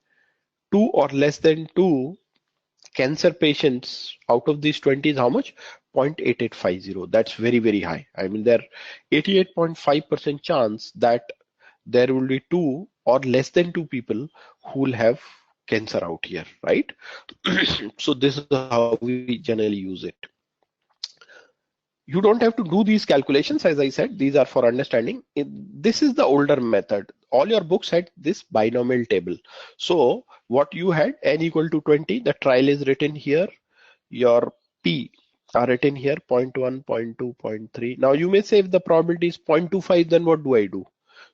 2 or less than 2 cancer patients out of these 20 is how much? 0.8850. That's very high. I mean, there 88.5% chance that there will be 2 or less than 2 people who will have cancer out here, right? So this is how we generally use it. You don't have to do these calculations. As I said, these are for understanding. This is the older method. All your books had this binomial table. So what you had, n equal to 20, the trial is written here, your p are written here, 0.1, 0.2, 0.3. Now you may say if the probability is 0.25, then what do I do?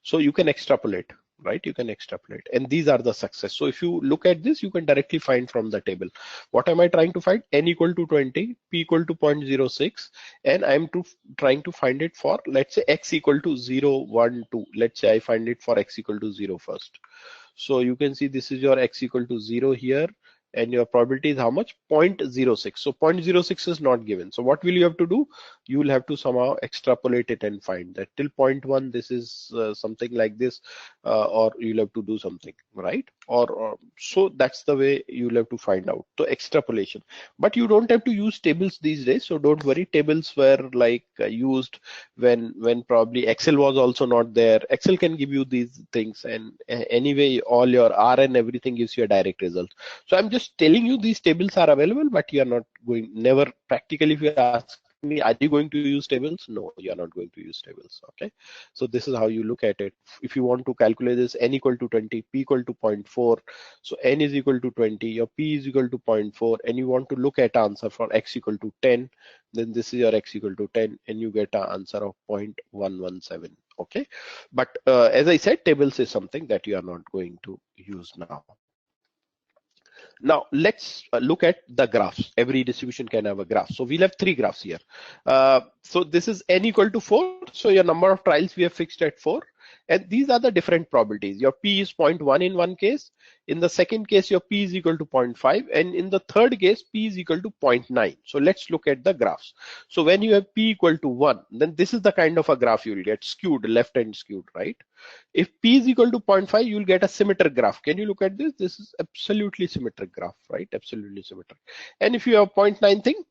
So you can extrapolate, right? You can extrapolate, and these are the success. So if you look at this, you can directly find from the table. What am I trying to find? N equal to 20, p equal to 0.06, and I'm trying to find it for, let's say, x equal to 0, 1, 2. Let's say I find it for x equal to 0 first. So you can see this is your x equal to 0 here, and your probability is how much? 0.06. So 0.06 is not given. So what will you have to do? You will have to somehow extrapolate it and find that till 0.1 this is something like this, or you'll have to do something, right? Or so that's the way you'll have to find out. So extrapolation. But you don't have to use tables these days, so don't worry. Tables were like used when probably Excel was also not there. Excel can give you these things, and anyway all your R and everything gives you a direct result. So I'm just telling you these tables are available, but you are not going, never practically, if you ask me, are you going to use tables? No, you are not going to use tables. Okay. So this is how you look at it. If you want to calculate this, n equal to 20, p equal to 0.4. So n is equal to 20, your p is equal to 0.4, and you want to look at answer for x equal to 10, then this is your x equal to 10, and you get an answer of 0.117. Okay. But as I said, tables is something that you are not going to use now. Now let's look at the graphs. Every distribution can have a graph. So we'll have three graphs here. So this is n equal to 4. So your number of trials we have fixed at 4. And these are the different probabilities. Your p is 0.1 in one case. In the second case, your p is equal to 0.5. And in the third case, p is equal to 0.9. So let's look at the graphs. So when you have p equal to 1, then this is the kind of a graph you will get, skewed, left and skewed, right? If p is equal to 0.5, you will get a symmetric graph. Can you look at this? This is absolutely symmetric graph, right? Absolutely symmetric. And if you have 0.9 thing,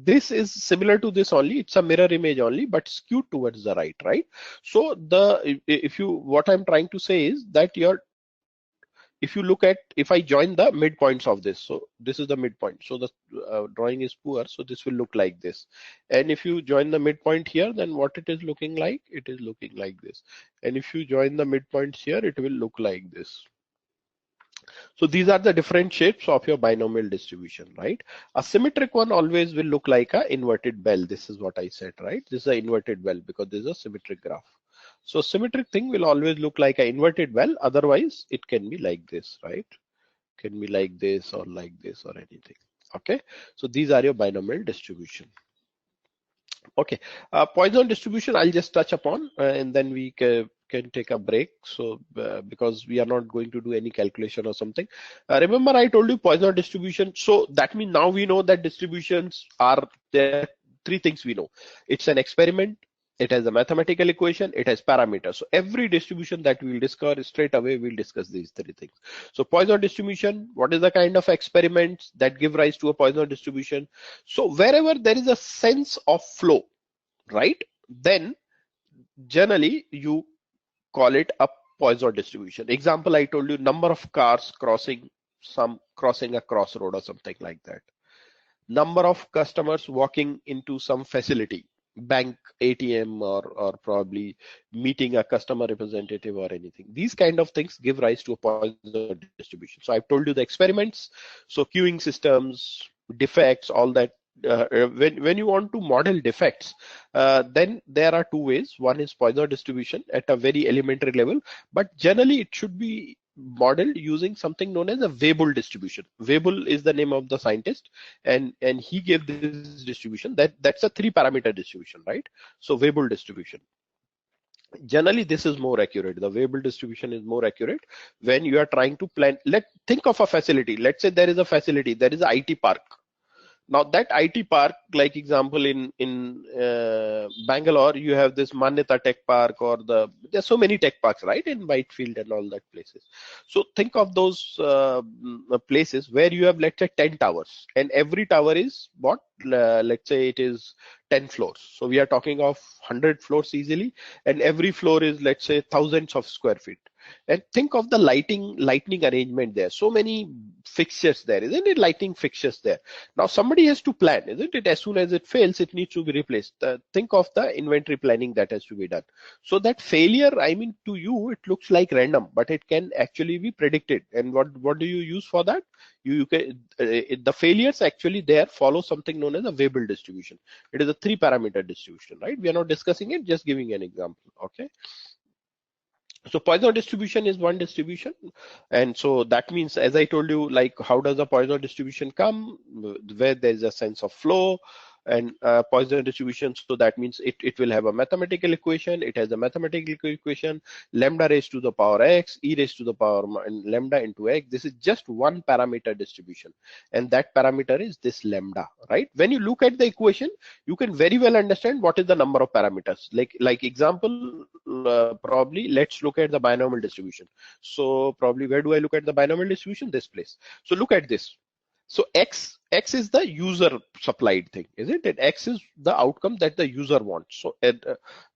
this is similar to this only. It's a mirror image only, but skewed towards the right? So if you, what I'm trying to say is that your if you look at, if I join the midpoints of this, so this is the midpoint, so the drawing is poor, so this will look like this. And if you join the midpoint here, then what it is looking like, it is looking like this. And if you join the midpoints here, it will look like this. So these are the different shapes of your binomial distribution, right? A symmetric one always will look like a inverted bell. This is what I said, right? This is an inverted bell because this is a symmetric graph. So symmetric thing will always look like an inverted bell. Otherwise, it can be like this, right? Can be like this or like this or anything. Okay. So these are your binomial distribution. Okay, Poisson distribution I'll just touch upon and then we can take a break. So because we are not going to do any calculation or something. Remember I told you Poisson distribution. So that means now we know that distributions are there. Three things we know. It's an experiment. It has a mathematical equation. It has parameters. So every distribution that we will discover straight away, we'll discuss these three things. So Poisson distribution, what is the kind of experiments that give rise to a Poisson distribution? So wherever there is a sense of flow, right, then generally you call it a Poisson distribution. Example, I told you number of cars crossing a crossroad or something like that. Number of customers walking into some facility, bank, ATM, or probably meeting a customer representative or anything. These kind of things give rise to a Poisson distribution. So I've told you the experiments, so queuing systems, defects, all that. When you want to model defects, then there are two ways. One is Poisson distribution at a very elementary level, but generally it should be modeled using something known as a Weibull distribution. Weibull is the name of the scientist, and he gave this distribution. That's a 3-parameter distribution, right? So Weibull distribution. Generally, this is more accurate. The Weibull distribution is more accurate when you are trying to plan. Think of a facility. Let's say there is a facility. There is an IT park. Now that IT park, like example in Bangalore, you have this Manyata Tech Park, or there's so many tech parks, right, in Whitefield and all that places. So think of those places where you have, let's say, 10 towers, and every tower is what? Let's say it is 10 floors. So we are talking of 100 floors easily, and every floor is, let's say, thousands of square feet. And think of the lightning arrangement there. So many fixtures there, isn't it? Lighting fixtures there. Now somebody has to plan, isn't it? As soon as it fails, it needs to be replaced. Think of the inventory planning that has to be done. So that failure, I mean, to you, it looks like random, but it can actually be predicted. And what do you use for that? You can the failures actually there follow something known as a Weibull distribution. It is a 3-parameter distribution, right? We are not discussing it, just giving an example. Okay. So Poisson distribution is one distribution, and so that means, as I told you, like how does a Poisson distribution come? Where there is a sense of flow, and Poisson distribution. So that means it will have a mathematical equation. It has a mathematical equation: lambda raised to the power x, e raised to the power and lambda into x. This is just one parameter distribution, and that parameter is this lambda, right? When you look at the equation, you can very well understand what is the number of parameters. Like example, probably let's look at the binomial distribution. So probably where do I look at the binomial distribution? This place. So look at this. So X is the user supplied thing, isn't it? X is the outcome that the user wants. So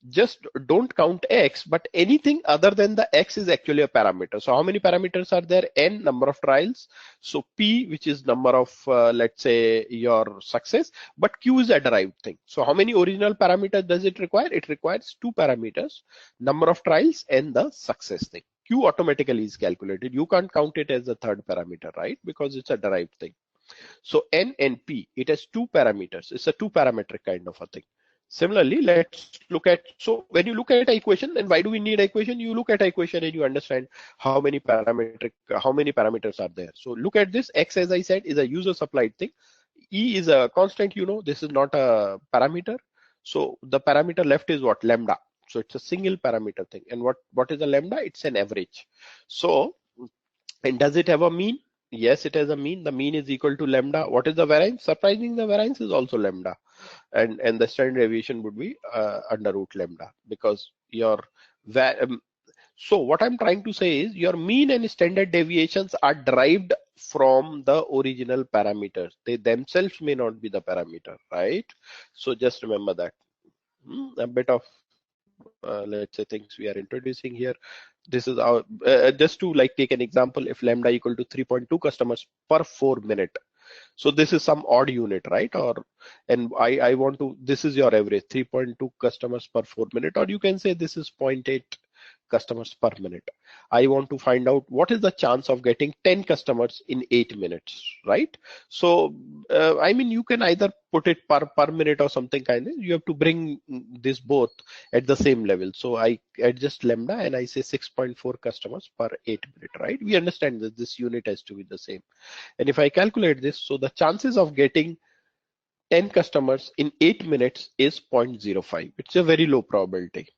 just don't count X, but anything other than the X is actually a parameter. So how many parameters are there? N, number of trials. So P, which is number of, let's say, your success, but Q is a derived thing. So how many original parameters does it require? It requires 2 parameters, number of trials and the success thing. Q automatically is calculated. You can't count it as a third parameter, right? Because it's a derived thing. So N and P, it has 2 parameters. It's a 2-parametric kind of a thing. Similarly, let's look at, so when you look at an equation, then why do we need an equation? You look at an equation and you understand how many parameters are there. So look at this. X, as I said, is a user supplied thing. E is a constant, this is not a parameter. So the parameter left is what? Lambda. So it's a single parameter thing. And what is a lambda? It's an average. So, and does it have a mean? Yes, it has a mean. The mean is equal to lambda. What is the variance? Surprisingly, the variance is also lambda. And the standard deviation would be under root lambda, because so what I'm trying to say is your mean and standard deviations are derived from the original parameters. They themselves may not be the parameter, right? So just remember that. A bit of let's say things we are introducing here. This is our, just to like take an example, if lambda equal to 3.2 customers per 4 minute. So this is some odd unit, right? Or, and I want to, this is your average 3.2 customers per 4 minute, or you can say this is 0.8 customers per minute. I want to find out what is the chance of getting 10 customers in 8 minutes, right? So, I mean, you can either put it per minute or something kind of, you have to bring this both at the same level. So I adjust lambda and I say 6.4 customers per 8 minute, right? We understand that this unit has to be the same. And if I calculate this, so the chances of getting 10 customers in 8 minutes is 0.05. It's a very low probability,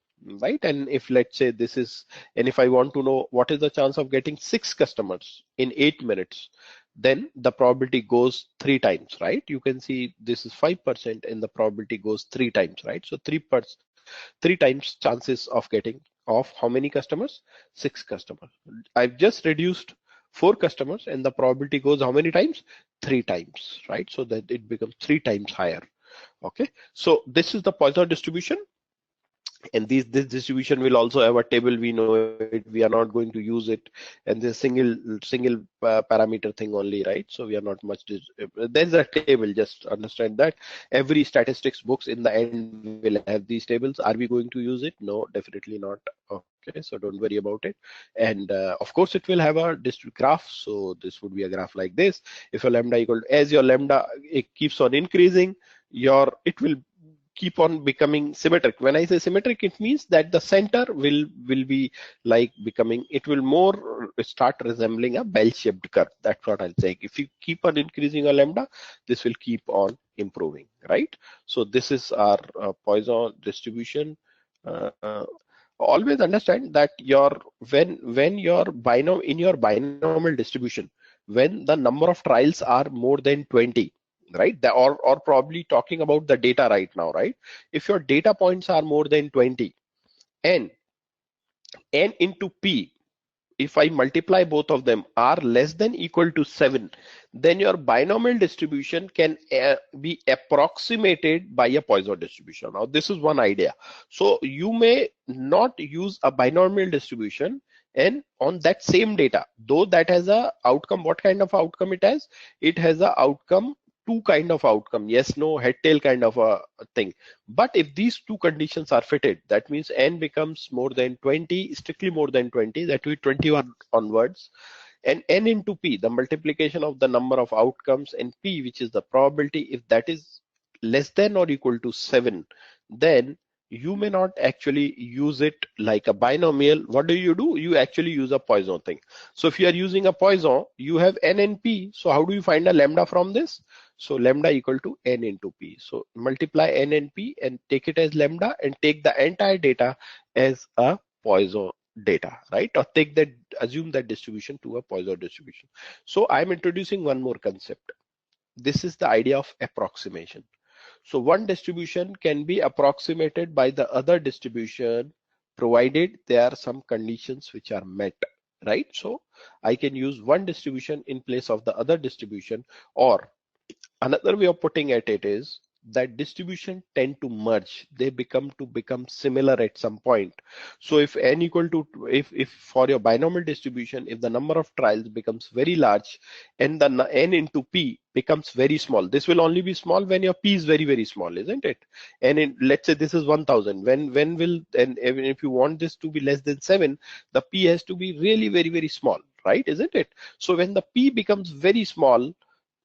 right? And if let's say this is, and if I want to know what is the chance of getting 6 customers in 8 minutes, then the probability goes 3 times, right? You can see this is 5% and the probability goes 3 times, right? So 3 times chances of getting of how many customers? 6 customers. I've just reduced 4 customers and the probability goes how many times? 3 times, right? So that it becomes 3 times higher. Okay, so this is the Poisson distribution, and this distribution will also have a table. We know it, we are not going to use it, and this single parameter thing only, right? So we are not much, there's a table, just understand that every statistics books in the end will have these tables. Are we going to use it? No, definitely not. Okay, so don't worry about it. And of course it will have a district graph, so this would be a graph like this. If your lambda equal, as your lambda it keeps on increasing, it will keep on becoming symmetric. When I say symmetric, it means that the center will be like becoming, it will more start resembling a bell-shaped curve. That's what I'll say. If you keep on increasing a lambda, this will keep on improving, right? So this is our Poisson distribution. Always understand that when your binomial distribution, when the number of trials are more than 20, right? Or probably talking about the data right now, right? If your data points are more than 20, and n into p, if I multiply both of them, are less than equal to 7, then your binomial distribution can be approximated by a Poisson distribution. Now this is one idea. So you may not use a binomial distribution and on that same data, though that has a outcome. What kind of outcome it has? It has a outcome, two kind of outcome, yes, no, head tail kind of a thing. But if these two conditions are fitted, that means n becomes more than 20, strictly more than 20, that will be 21 onwards, and n into p, the multiplication of the number of outcomes, and p, which is the probability, if that is less than or equal to 7, then you may not actually use it like a binomial. What do? You actually use a Poisson thing. So if you are using a Poisson, you have n and p. So how do you find a lambda from this? So lambda equal to n into p. So multiply n and p and take it as lambda and take the entire data as a Poisson data, right? Or take that, assume that distribution to a Poisson distribution. So I'm introducing one more concept. This is the idea of approximation. So one distribution can be approximated by the other distribution provided there are some conditions which are met, right? So I can use one distribution in place of the other distribution, or another way of putting it is that distribution tend to merge. They become similar at some point. So if n equal to, if for your binomial distribution, if the number of trials becomes very large and the n into p becomes very small, this will only be small when your p is very, very small, isn't it? And in, let's say this is 1000, when will, and if you want this to be less than 7, the p has to be really very, very small, right? Isn't it? So when the p becomes very small,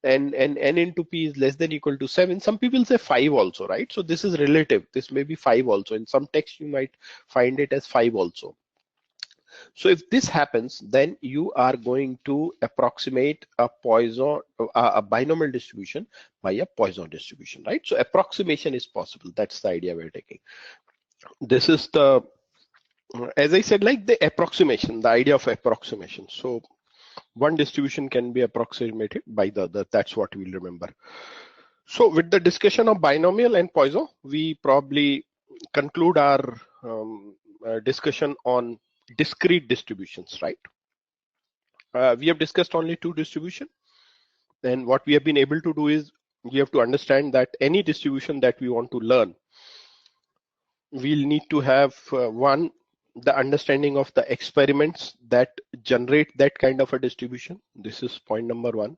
and n into p is less than equal to 7, some people say 5 also, right? So this is relative. This may be 5 also. In some text you might find it as 5 also. So if this happens, then you are going to approximate a Poisson, a binomial distribution by a Poisson distribution, right? So approximation is possible. That's the idea we're taking. This is the, as I said, like the approximation, the idea of approximation. So one distribution can be approximated by the other. That's what we'll remember. So with the discussion of binomial and Poisson, we probably conclude our discussion on discrete distributions, right? We have discussed only two distributions, and what we have been able to do is we have to understand that any distribution that we want to learn, we'll need to have one the understanding of the experiments that generate that kind of a distribution. This is point number one.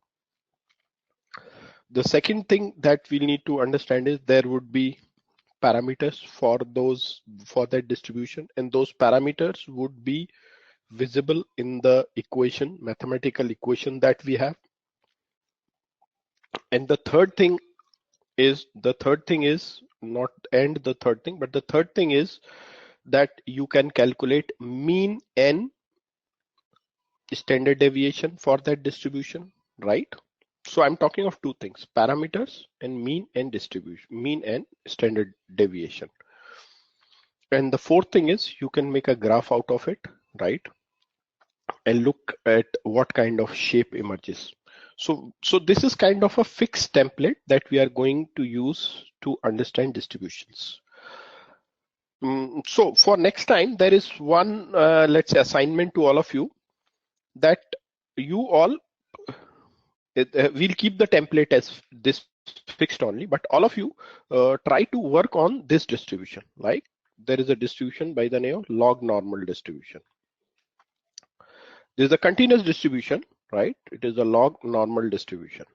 The second thing that we need to understand is there would be parameters for that distribution, and those parameters would be visible in the equation, mathematical equation that we have. And the third thing is the third thing is that you can calculate mean and standard deviation for that distribution, right? So I'm talking of two things: parameters and mean and distribution, mean and standard deviation. And the fourth thing is you can make a graph out of it, right? And look at what kind of shape emerges. So this is kind of a fixed template that we are going to use to understand distributions. So for next time, there is one, let's say, assignment to all of you, that you all, we'll keep the template as this fixed only, but all of you try to work on this distribution. Like there is a distribution by the name of log normal distribution. This is a continuous distribution, right? It is a log normal distribution.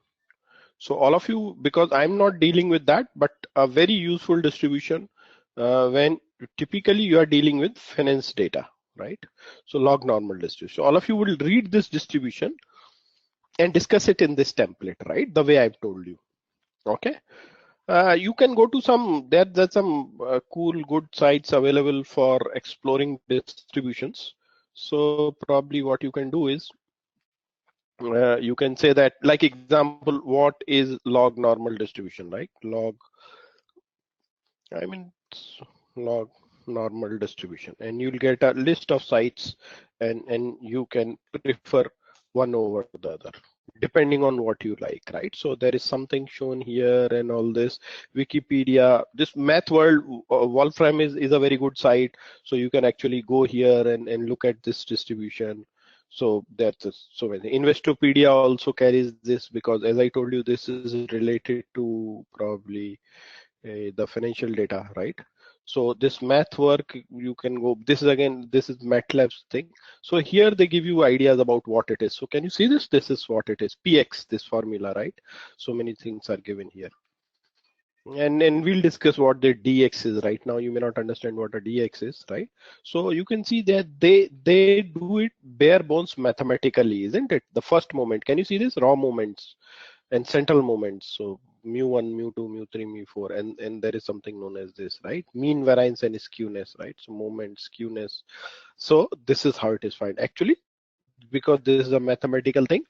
So all of you, because I'm not dealing with that, but a very useful distribution when typically you are dealing with finance data, right? So log normal distribution. So all of you will read this distribution and discuss it in this template, right? The way I've told you. Okay. You can go to some, there's some cool, good sites available for exploring distributions. So probably what you can do is you can say that, like example, what is log normal distribution, right? Log normal distribution, and you'll get a list of sites, and you can prefer one over the other depending on what you like, right? So there is something shown here and all this. Wikipedia, this Math World, Wolfram is a very good site, so you can actually go here and look at this distribution. So that's so many. Investopedia also carries this, because as I told you, this is related to probably the financial data, right? So this math work, you can go, this is again, this is MATLAB's thing. So here they give you ideas about what it is. So can you see this? This is what it is, PX, this formula, right? So many things are given here. And we'll discuss what the DX is. Right now you may not understand what a DX is, right? So you can see that they do it bare bones mathematically, isn't it? The first moment, can you see this? Raw moments and central moments. So mu1, mu2, mu3, mu4, and there is something known as this, right? Mean variance and skewness, right? So moment, skewness. So this is how it is found actually, because this is a mathematical thing.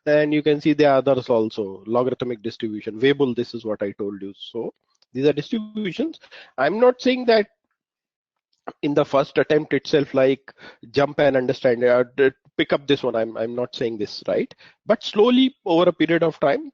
And you can see the others also, logarithmic distribution, Weibull, this is what I told you. So these are distributions. I'm not saying that in the first attempt itself, like jump and understand, pick up this one. I'm not saying this, right? But slowly over a period of time,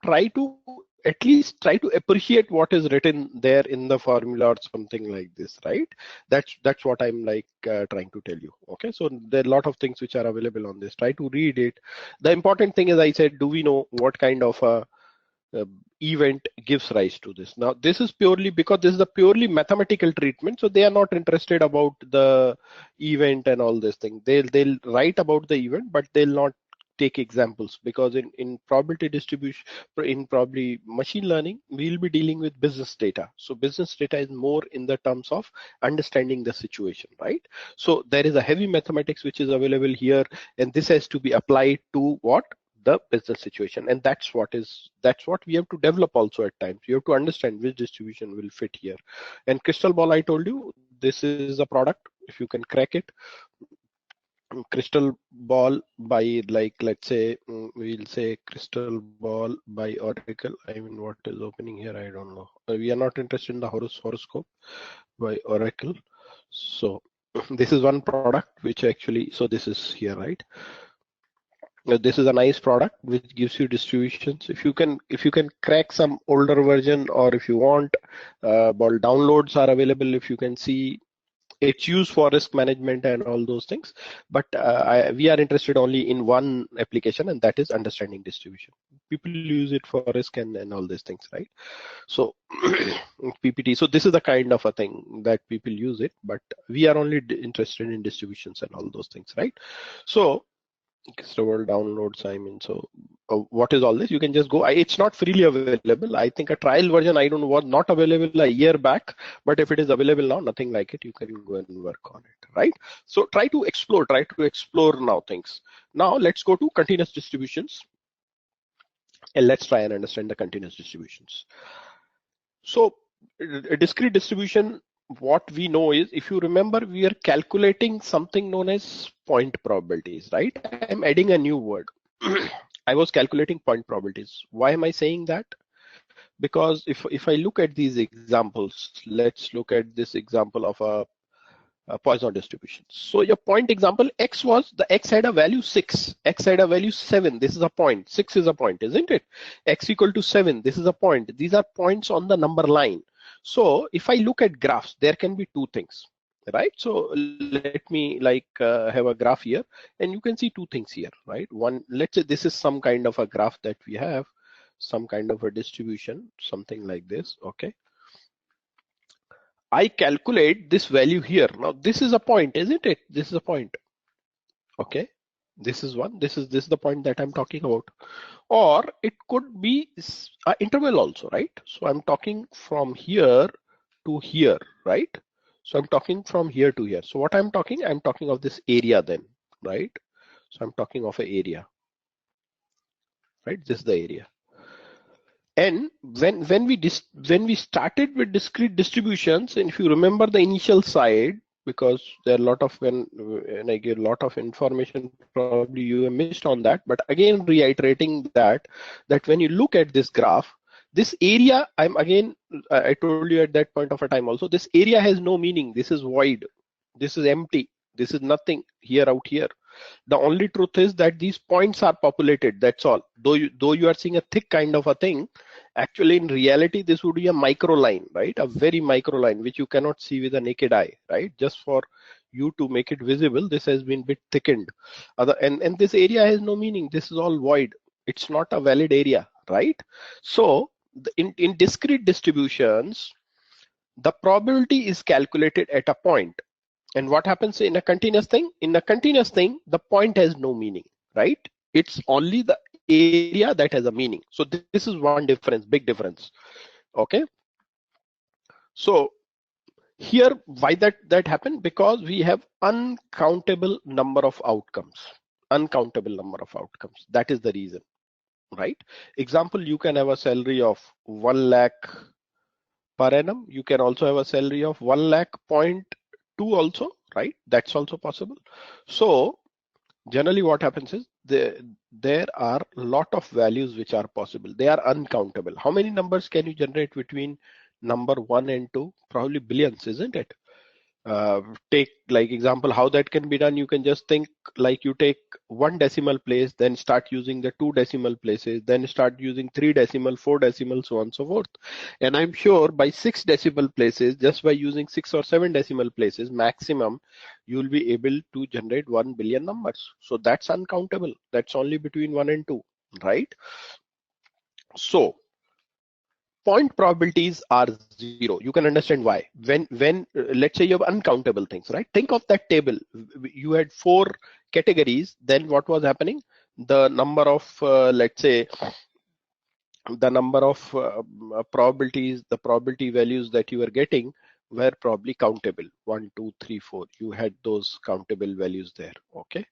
at least try to appreciate what is written there in the formula or something like this, right? That's what I'm like trying to tell you. Okay, so there are a lot of things which are available on this. Try to read it. The important thing is, I said, do we know what kind of a event gives rise to this? Now this is purely because this is a purely mathematical treatment, so they are not interested about the event and all this thing. They'll write about the event, but they'll not take examples, because in probability distribution, in probably machine learning, we'll be dealing with business data. So business data is more in the terms of understanding the situation, right? So there is a heavy mathematics which is available here, and this has to be applied to what? The business situation. And that's what we have to develop also at times. You have to understand which distribution will fit here. And crystal ball, I told you, this is a product. If you can crack it, crystal ball by, like, let's say, we'll say crystal ball by Oracle. I mean, what is opening here? I don't know. We are not interested in the horoscope by Oracle. So this is one product which actually, so this is here, right? This is a nice product which gives you distributions. If you can crack some older version, or if you want, well, downloads are available. If you can see, It's used for risk management and all those things, but we are interested only in one application, and that is understanding distribution. People use it for risk and all these things, right? So PPT. So this is the kind of a thing that people use it, but we are only interested in distributions and all those things, right? So Cristobal downloads, I mean, so what is all this? You can just go. It's not freely available. I think a trial version, I don't know, was not available a year back, but if it is available now, nothing like it, you can go and work on it, right? So try to explore now things. Now let's go to continuous distributions, and let's try and understand the continuous distributions. So a discrete distribution, what we know is, if you remember, we are calculating something known as point probabilities, right? I'm adding a new word. I was calculating point probabilities. Why am I saying that? Because if I look at these examples, let's look at this example of a Poisson distribution. So your point example, X had a value 6, X had a value 7. This is a point. 6 is a point, isn't it? X equal to 7. This is a point. These are points on the number line. So if I look at graphs, there can be two things, right? So let me have a graph here, and you can see two things here, right? One, let's say this is some kind of a graph that we have, some kind of a distribution, something like this, okay? I calculate this value here. Now this is a point, isn't it? This is a point. Okay. This is one. This is the point that I'm talking about. Or it could be an interval also, right? So I'm talking from here to here, right? So I'm talking from here to here. So what I'm talking of this area then, right? So I'm talking of an area, right? This is the area. And when we started with discrete distributions, and if you remember the initial side, because there are a lot of when I give a lot of information, probably you have missed on that. But again, reiterating that when you look at this graph, this area, I told you at that point of a time also, this area has no meaning. This is void. This is empty. This is nothing here out here. The only truth is that these points are populated. That's all. Though you are seeing a thick kind of a thing, actually in reality this would be a micro line, right? A very micro line which you cannot see with a naked eye, right? Just for you to make it visible, this has been bit thickened. And this area has no meaning. This is all void. It's not a valid area, right? So in discrete distributions, the probability is calculated at a point. And what happens in a continuous thing? In a continuous thing, the point has no meaning, right? It's only the area that has a meaning. So this is one difference, big difference. Okay. So here, why that happened? Because we have uncountable number of outcomes. Uncountable number of outcomes. That is the reason, right? Example, you can have a salary of 1 lakh per annum. You can also have a salary of 1 lakh point 2 also, right? That's also possible. So generally what happens is there are a lot of values which are possible. They are uncountable. How many numbers can you generate between number 1 and 2? Probably billions, isn't it? Take like example how that can be done. You can just think like you take 1 decimal place, then start using the 2 decimal places, then start using 3 decimal, 4 decimal, so on and so forth. And I'm sure by 6 decimal places, just by using 6 or 7 decimal places maximum, you'll be able to generate 1 billion numbers. So that's uncountable. That's only between 1 and 2, right? So point probabilities are 0. You can understand why. When let's say you have uncountable things, right? Think of that table. You had 4 categories. Then what was happening? The number of let's say the number of probabilities, the probability values that you were getting were probably countable. 1, 2, 3, 4. You had those countable values there. Okay.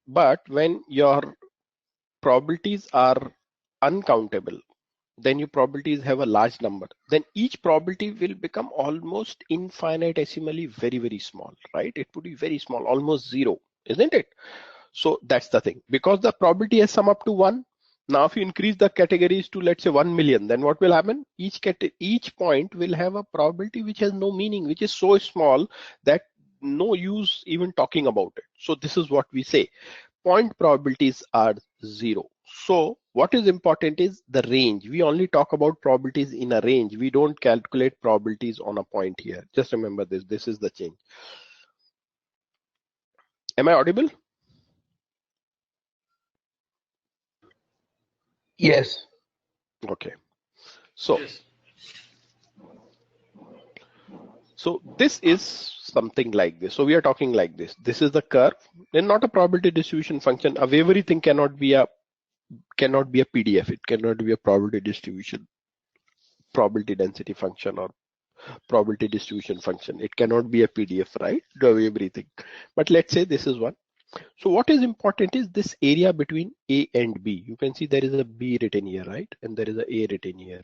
But when your probabilities are uncountable, then your probabilities have a large number, then each probability will become almost infinitesimally very, very small, right? It would be very small, almost 0, isn't it? So that's the thing, because the probability has sum up to 1. Now if you increase the categories to let's say 1 million, then what will happen? Each point will have a probability which has no meaning, which is so small that no use even talking about it. So this is what we say, point probabilities are 0. So what is important is the range. We only talk about probabilities in a range. We don't calculate probabilities on a point here. Just remember this. This is the change. Am I audible? Yes. Okay. So, yes. So this is something like this. So we are talking like this. This is the curve, then not a probability distribution function. A Wavery thing cannot be a PDF. It cannot be a probability distribution, probability density function or probability distribution function. It cannot be a PDF, right? The Wavery thing. But let's say this is one. So what is important is this area between A and B. You can see there is a B written here, right? And there is a A written here,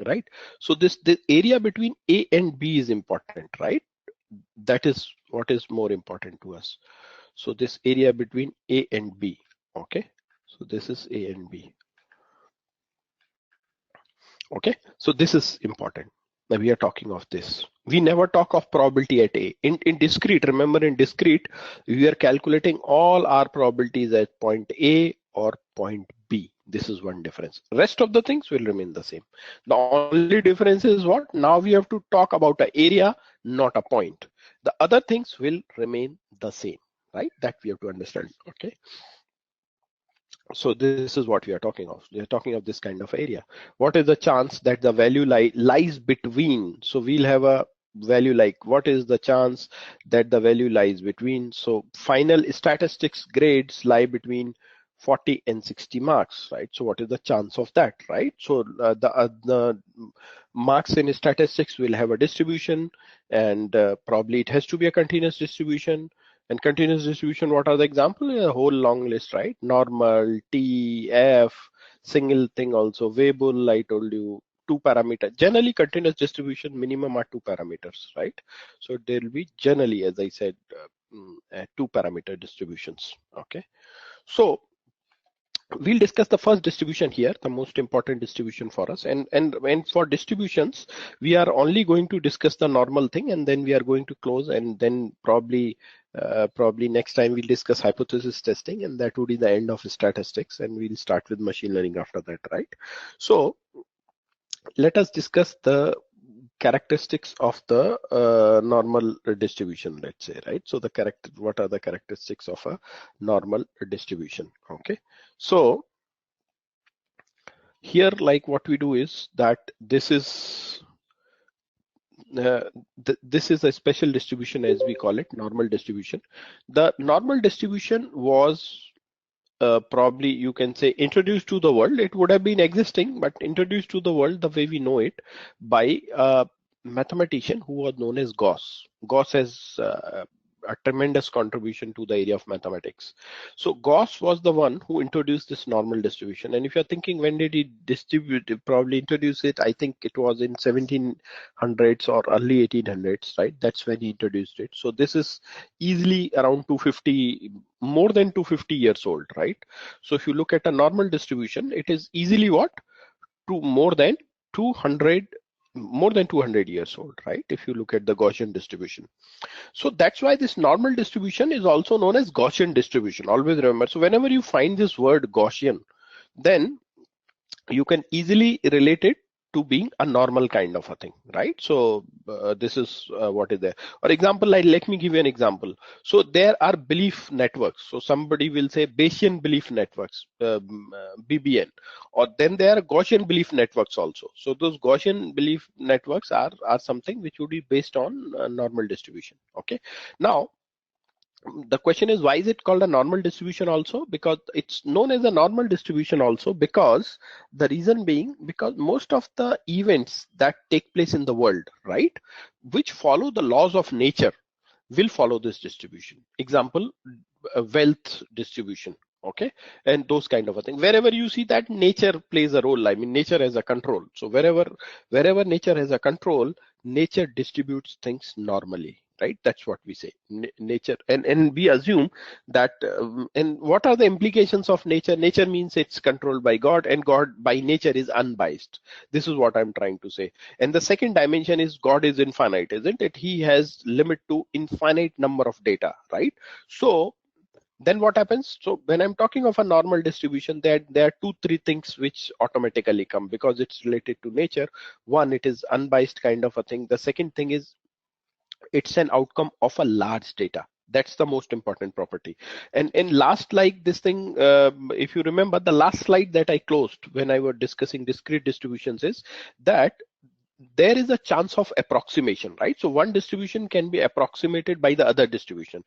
right? So this area between A and B is important, right? That is what is more important to us. So this area between A and B, okay? So this is A and B, okay? So this is important. Now we are talking of this. We never talk of probability at A. In discrete, remember in discrete, we are calculating all our probabilities at point A or point B. This is one difference. Rest of the things will remain the same. The only difference is what? Now we have to talk about an area, not a point. The other things will remain the same, right? That we have to understand, okay? So this is what we are talking of. We are talking of this kind of area. What is the chance that the value lies between? So we'll have a value like what is the chance that the value lies between? So final statistics grades lie between 40 and 60 marks, right? So what is the chance of that, right? So the marks in statistics will have a distribution, and probably it has to be a continuous distribution. And continuous distribution, what are the examples? A whole long list, right? Normal, T, F, single thing also, Weibull, I told you, 2 parameters. Generally, continuous distribution minimum are 2 parameters, right? So there will be generally, as I said, 2 parameter distributions, okay? So we'll discuss the first distribution here, the most important distribution for us. And for distributions, we are only going to discuss the normal thing, and then we are going to close, and then probably next time we'll discuss hypothesis testing, and that would be the end of statistics, and we'll start with machine learning after that, right? So let us discuss the characteristics of the normal distribution, let's say, right? So what are the characteristics of a normal distribution, okay? So here, like what we do is that this is this is a special distribution, as we call it, normal distribution. The normal distribution was probably, you can say, introduced to the world. It would have been existing, but introduced to the world the way we know it by a mathematician who was known as Gauss. Gauss has a tremendous contribution to the area of mathematics. So Gauss was the one who introduced this normal distribution. And if you're thinking when did he probably introduce it, I think it was in 1700s or early 1800s, right? That's when he introduced it. So this is easily around 250, more than 250 years old, right? So if you look at a normal distribution, it is easily what? More than 200 years old, right? If you look at the Gaussian distribution. So that's why this normal distribution is also known as Gaussian distribution. Always remember. So whenever you find this word Gaussian, then you can easily relate it to being a normal kind of a thing, right? So this is what is there. For example, like, let me give you an example. So there are belief networks. So somebody will say Bayesian belief networks, BBN, or then there are Gaussian belief networks also. So those Gaussian belief networks are something which would be based on normal distribution. Okay. Now, the question is, why is it called a normal distribution also? Because it's known as a normal distribution also because the reason being, because most of the events that take place in the world, right, which follow the laws of nature, will follow this distribution. Example, wealth distribution, okay, and those kind of a thing. Wherever you see that nature plays a role, I mean, nature has a control. So wherever nature has a control, nature distributes things normally, right? That's what we say. Nature, and we assume that and what are the implications of nature? Nature means it's controlled by God, and God by nature is unbiased. This is what I'm trying to say. And the second dimension is God is infinite, isn't it? He has limit to infinite number of data, right? So then what happens? So when I'm talking of a normal distribution, there are two, three things which automatically come because it's related to nature. One, it is unbiased kind of a thing. The second thing is it's an outcome of a large data. That's the most important property. And in last, like this thing, if you remember the last slide that I closed when I was discussing discrete distributions, is that there is a chance of approximation, right? So one distribution can be approximated by the other distribution,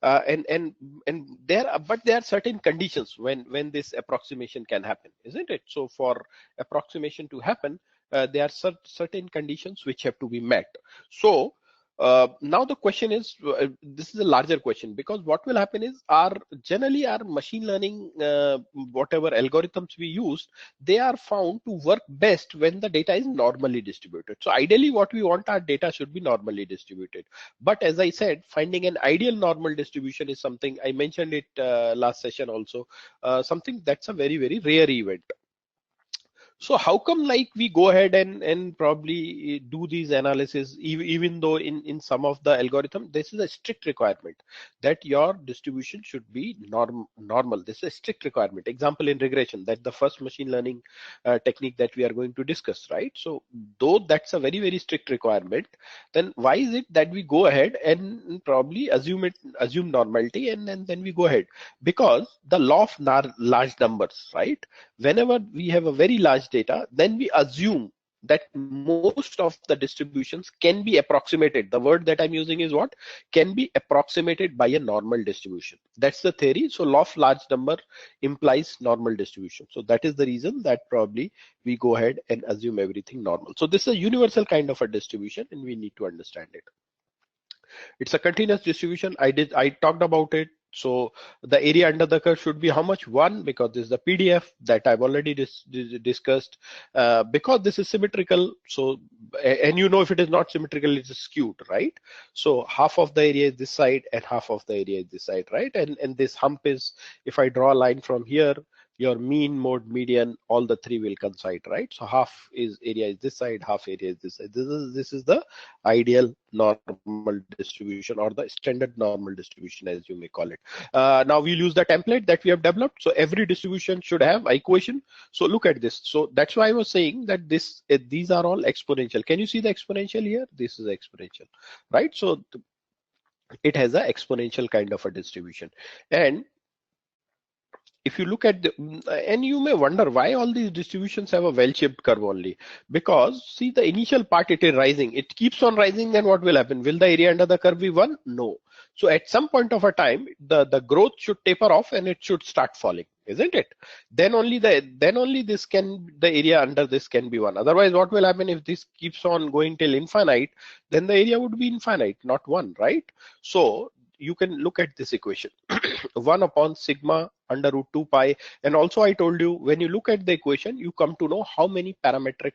and but there are certain conditions when this approximation can happen, isn't it? So for approximation to happen, there are certain conditions which have to be met. So now the question is, this is a larger question, because what will happen is generally our machine learning, whatever algorithms we use, they are found to work best when the data is normally distributed. So ideally what we want, our data should be normally distributed. But as I said, finding an ideal normal distribution is something, I mentioned it last session also, something that's a very, very rare event. So how come like we go ahead and probably do these analysis, even though in some of the algorithm, this is a strict requirement that your distribution should be normal. This is a strict requirement. Example in regression, that the first machine learning technique that we are going to discuss, right? So though that's a very, very strict requirement, then why is it that we go ahead and probably assume normality and then we go ahead? Because the law of large numbers, right? Whenever we have a very large data, then we assume that most of the distributions can be approximated. The word that I'm using is what? Can be approximated by a normal distribution. That's the theory. So law of large number implies normal distribution. So that is the reason that probably we go ahead and assume everything normal. So this is a universal kind of a distribution and we need to understand it. It's a continuous distribution. I talked about it. So the area under the curve should be how much? 1, because this is the PDF that I've already discussed. Because this is symmetrical, so and you know if it is not symmetrical, it is skewed, right? So half of the area is this side and half of the area is this side, right? And this hump is, if I draw a line from here, your mean, mode, median, all the three will coincide, right? So half is area is this side, half area is this side. This is the ideal normal distribution, or the standard normal distribution, as you may call it. Now we'll use the template that we have developed. So every distribution should have an equation. So look at this. So that's why I was saying that these are all exponential. Can you see the exponential here? This is exponential, right? So it has an exponential kind of a distribution. And if you look at and you may wonder why all these distributions have a well-shaped curve only, because see the initial part, it is rising, it keeps on rising, then what will happen? Will the area under the curve be 1? No. So at some point of a time, the growth should taper off and it should start falling, isn't it? Then only the area under this can be 1. Otherwise, what will happen if this keeps on going till infinite? Then the area would be infinite, not 1, right? So you can look at this equation. 1 upon sigma under root 2 pi. And also I told you, when you look at the equation, you come to know how many parametric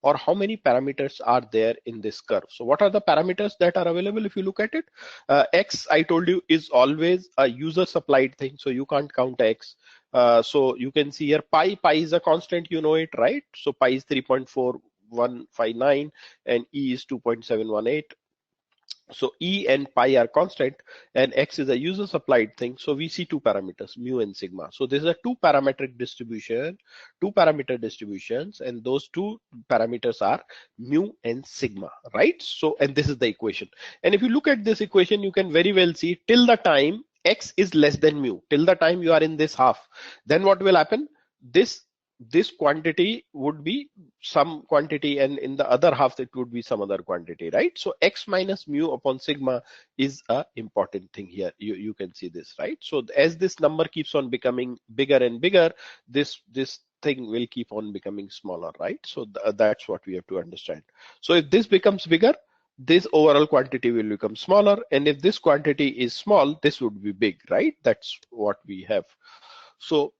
or how many parameters are there in this curve. So what are the parameters that are available if you look at it? X, I told you, is always a user supplied thing, so you can't count X. So you can see here pi is a constant, you know it, right? So pi is 3.4159 and E is 2.718. So E and pi are constant and X is a user supplied thing. So we see two parameters, mu and sigma. So this is a two parameter distributions, and those two parameters are mu and sigma, right? So, and this is the equation. And if you look at this equation, you can very well see till the time X is less than mu, till the time you are in this half, then what will happen? This quantity would be some quantity, and in the other half it would be some other quantity, right? So X minus mu upon sigma is a important thing here. You can see this, right? So as this number keeps on becoming bigger and bigger, this thing will keep on becoming smaller, right? So that's what we have to understand. So if this becomes bigger, this overall quantity will become smaller, and if this quantity is small, this would be big, right? That's what we have. So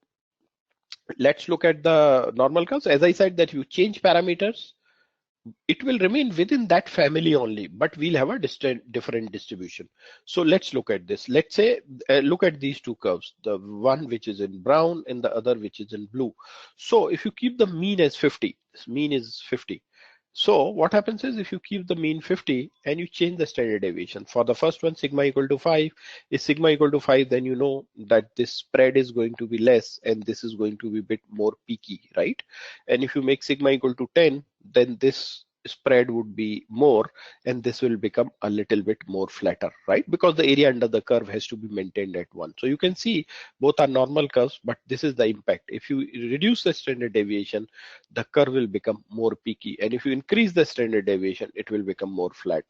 let's look at the normal curves. As I said, that you change parameters, it will remain within that family only, but we'll have a different distribution. So let's look at this. Let's say, look at these two curves, the one which is in brown and the other which is in blue. So if you keep the mean as 50, this mean is 50, So what happens is if you keep the mean 50 and you change the standard deviation for the first one, sigma equal to 5, is sigma equal to 5, then you know that this spread is going to be less and this is going to be a bit more peaky, right? And if you make sigma equal to 10, then this spread would be more and this will become a little bit more flatter, right? Because the area under the curve has to be maintained at 1. So you can see both are normal curves, but this is the impact. If you reduce the standard deviation, the curve will become more peaky, and if you increase the standard deviation, it will become more flat.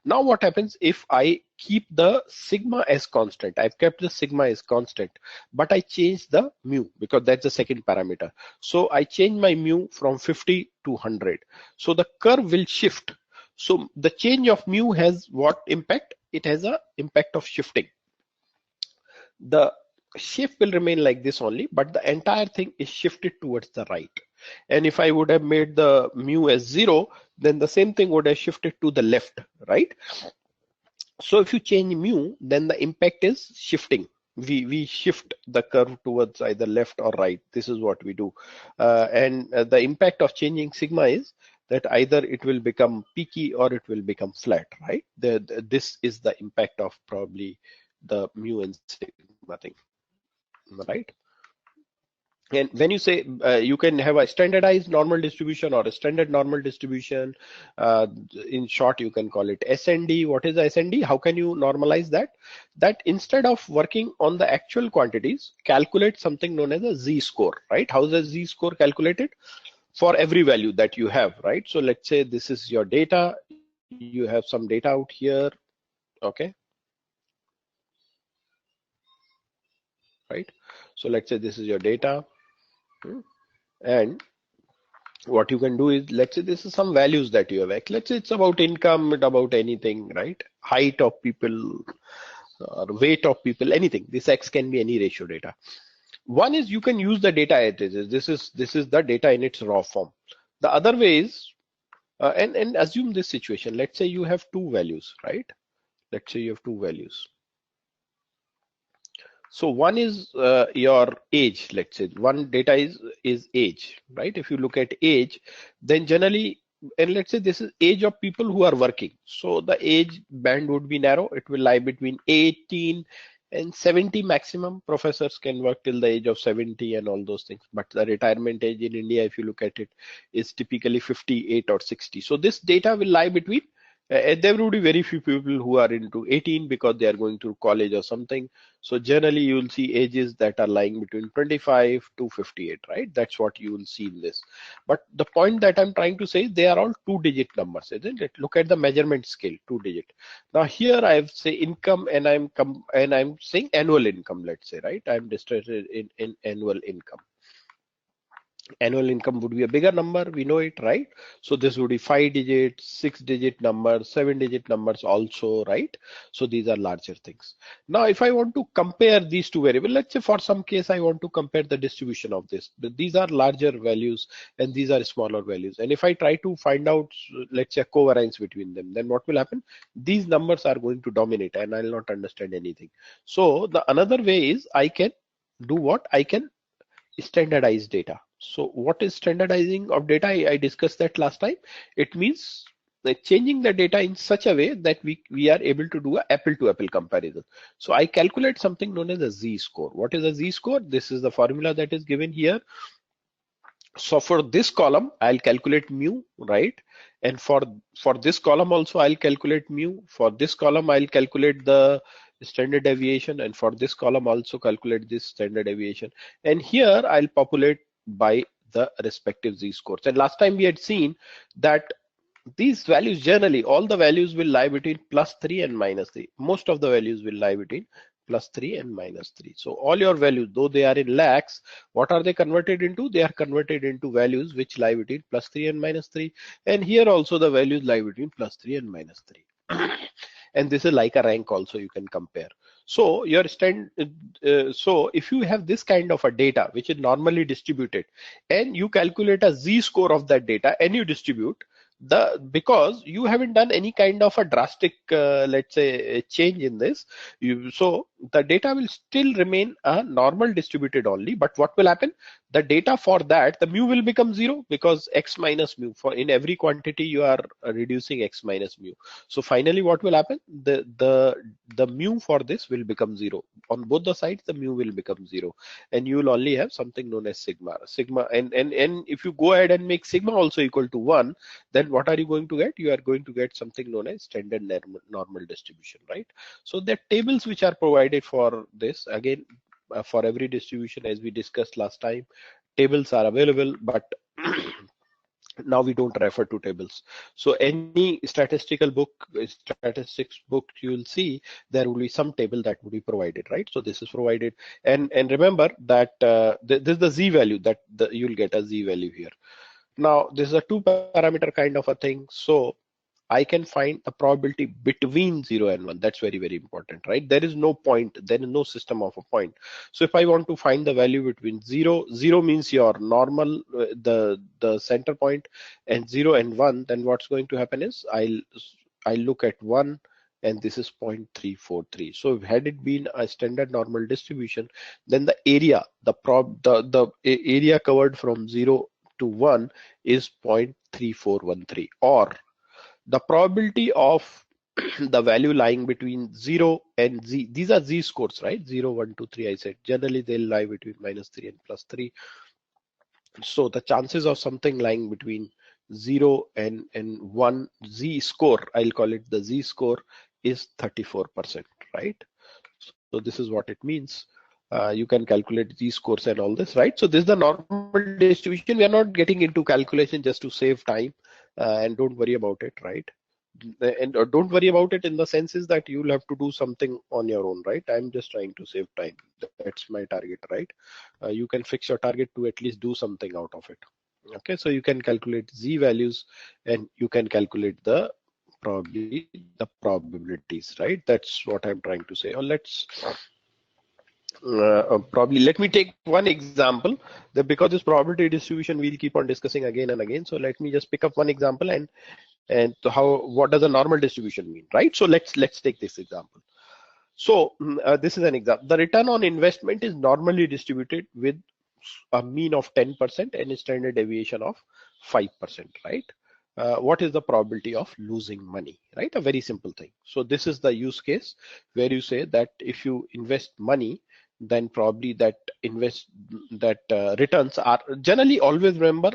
Now what happens if I keep the sigma as constant? I've kept the sigma as constant, but I change the mu because that's the second parameter. So I change my mu from 50 to 100. So the curve will shift. So the change of mu has what impact? It has a impact of shifting. The shape will remain like this only, but the entire thing is shifted towards the right. And if I would have made the mu as 0, then the same thing would have shifted to the left, right? So if you change mu, then the impact is shifting. We shift the curve towards either left or right. This is what we do. And the impact of changing sigma is that either it will become peaky or it will become flat, right? This is the impact of probably the mu and sigma thing, right? And when you say you can have a standardized normal distribution or a standard normal distribution, in short, you can call it SND. What is SND? How can you normalize that? That instead of working on the actual quantities, calculate something known as a Z-score, right? How is a Z-score calculated? For every value that you have, right? So let's say this is your data. You have some data out here, okay? Right? So let's say this is your data. And what you can do is, let's say this is some values that you have. Let's say it's about income, about anything, right? Height of people or weight of people, anything. This X can be any ratio data. One is you can use the data as it is. This is the data in its raw form. The other way is, and assume this situation. Let's say you have two values, right? Let's say you have two values. So one is your age. Let's say one data is age, right? If you look at age, then generally, and let's say this is age of people who are working. So the age band would be narrow. It will lie between 18 and 70 maximum. Professors can work till the age of 70 and all those things. But the retirement age in India, if you look at it, is typically 58 or 60. So this data will lie between. There would be very few people who are into 18 because they are going through college or something. So generally you will see ages that are lying between 25 to 58, right? That's what you will see in this. But the point that I'm trying to say, they are all 2-digit numbers, isn't it? Look at the measurement scale, 2-digit. Now here I've say income and I'm saying annual income, let's say, right? I'm interested in annual income. Annual income would be a bigger number, we know it, right? So this would be 5-digit, 6-digit numbers, 7-digit numbers also, right? So these are larger things. Now if I want to compare these two variables, let's say for some case I want to compare the distribution of this. These are larger values and these are smaller values, and if I try to find out, let's say, covariance between them, then what will happen? These numbers are going to dominate and I'll not understand anything. So the another way is I can do what? I can standardize data. So what is standardizing of data? I discussed that last time. It means changing the data in such a way that we are able to do a apple to apple comparison. So I calculate something known as a Z-score. What is a Z-score? This is the formula that is given here. So for this column, I'll calculate mu, right? And for this column also, I'll calculate mu. For this column, I'll calculate the standard deviation, and for this column also calculate this standard deviation. And here I'll populate by the respective Z-scores. And last time we had seen that these values, generally all the values will lie between +3 and -3. Most of the values will lie between +3 and -3. So all your values, though they are in lakhs, what are they converted into? They are converted into values which lie between +3 and -3. And here also the values lie between +3 and -3. And this is like a rank also, you can compare. So your so if you have this kind of a data which is normally distributed and you calculate a Z-score of that data and you distribute, because you haven't done any kind of a drastic let's say change in this, so the data will still remain a normal distributed only, but what will happen? the data for that, the mu will become 0 because x minus mu, for in every quantity you are reducing x minus mu. So finally what will happen, the mu for this will become 0 on both the sides. The mu will become 0 and you will only have something known as sigma, and if you go ahead and make sigma also equal to 1, then what are you going to get? You are going to get something known as standard normal distribution, right? So there are tables which are provided for this. Again, for every distribution, as we discussed last time, tables are available, but now we don't refer to tables. So any statistical book, statistics book, you will see there will be some table that will be provided, right? So this is provided, and remember that this is the z value that you'll get a z value here. Now this is a two parameter kind of a thing. So I can find the probability between 0 and 1. That's very, very important, right? There is no point, there is no system of a point. So if I want to find the value between 0, 0 means your normal, the center point, and 0 and 1, then what's going to happen is I'll look at 1, and this is 0.343. So had it been a standard normal distribution, then the area, the area covered from 0 to 1 is 0.3413, or the probability of the value lying between 0 and z, these are z scores, right? 0, 1, 2, 3, I said generally they'll lie between -3 and +3. So the chances of something lying between 0 and 1 z score, I'll call it the z score, is 34%, right? So this is what it means. You can calculate z scores and all this, right? So this is the normal distribution. We are not getting into calculation just to save time, and don't worry about it, right? And don't worry about it in the sense is that you'll have to do something on your own, right? I'm just trying to save time. That's my target, right? You can fix your target to at least do something out of it. Okay, so you can calculate z values and you can calculate the probabilities, right? That's what I'm trying to say. Or let's probably let me take one example, that because this probability distribution we'll keep on discussing again and again. So let me just pick up one example and what does a normal distribution mean, right? So let's take this example. So this is an example. The return on investment is normally distributed with a mean of 10% and a standard deviation of 5%, right? What is the probability of losing money, right? A very simple thing. So this is the use case where you say that if you invest money, then probably that returns are generally, always remember,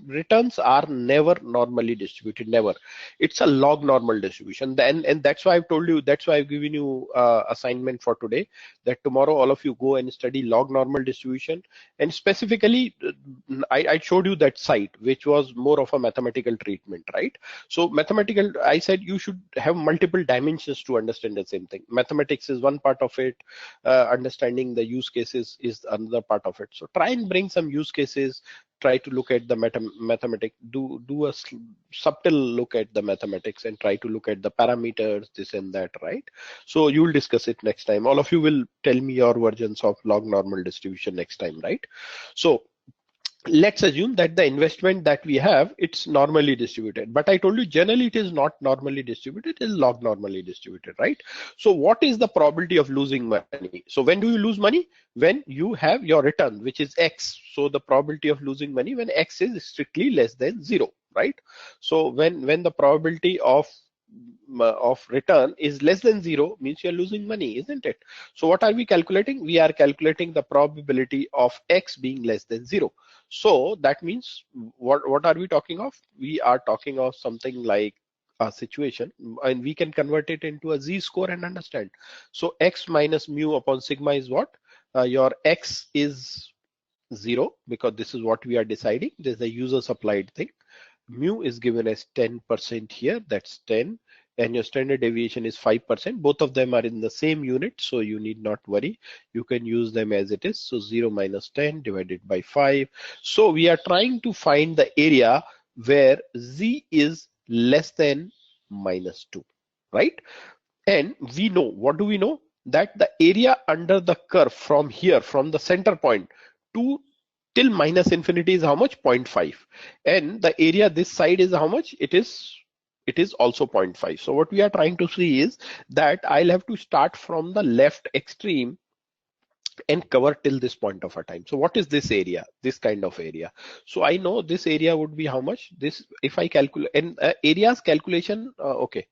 returns are never normally distributed, never. It's a log normal distribution. Then, and that's why I've told you, that's why I've given you assignment for today, that tomorrow all of you go and study log normal distribution. And specifically I showed you that site which was more of a mathematical treatment, right? So mathematical, I said you should have multiple dimensions to understand the same thing. Mathematics is one part of it, understanding the use cases is another part of it. So try and bring some use cases, try to look at the mathematics, do a subtle look at the mathematics and try to look at the parameters, this and that, right? So you will discuss it next time. All of you will tell me your versions of log normal distribution next time, right? So let's assume that the investment that we have, it's normally distributed, but I told you generally it is not normally distributed, it is log normally distributed, right? So what is the probability of losing money? So when do you lose money? When you have your return, which is x. So the probability of losing money when x is strictly less than 0, right? So when the probability of return is less than 0 means you're losing money, isn't it? So what are we calculating? We are calculating the probability of x being less than 0. So that means what are we talking of? We are talking of something like a situation, and we can convert it into a z score and understand. So x minus mu upon sigma is what? Your x is 0 because this is what we are deciding. This is a user supplied thing. Mu is given as 10% here, that's 10, and your standard deviation is 5%. Both of them are in the same unit, so you need not worry. You can use them as it is. So 0 minus 10 divided by 5. So we are trying to find the area where z is less than -2, right? And we know, what do we know? That the area under the curve from here, from the center point to till minus infinity is how much? 0.5. And the area this side is how much? It is also 0.5. So what we are trying to see is that I'll have to start from the left extreme and cover till this point of a time. So what is this area, this kind of area? So I know this area would be how much. This, if I calculate, and areas calculation, okay,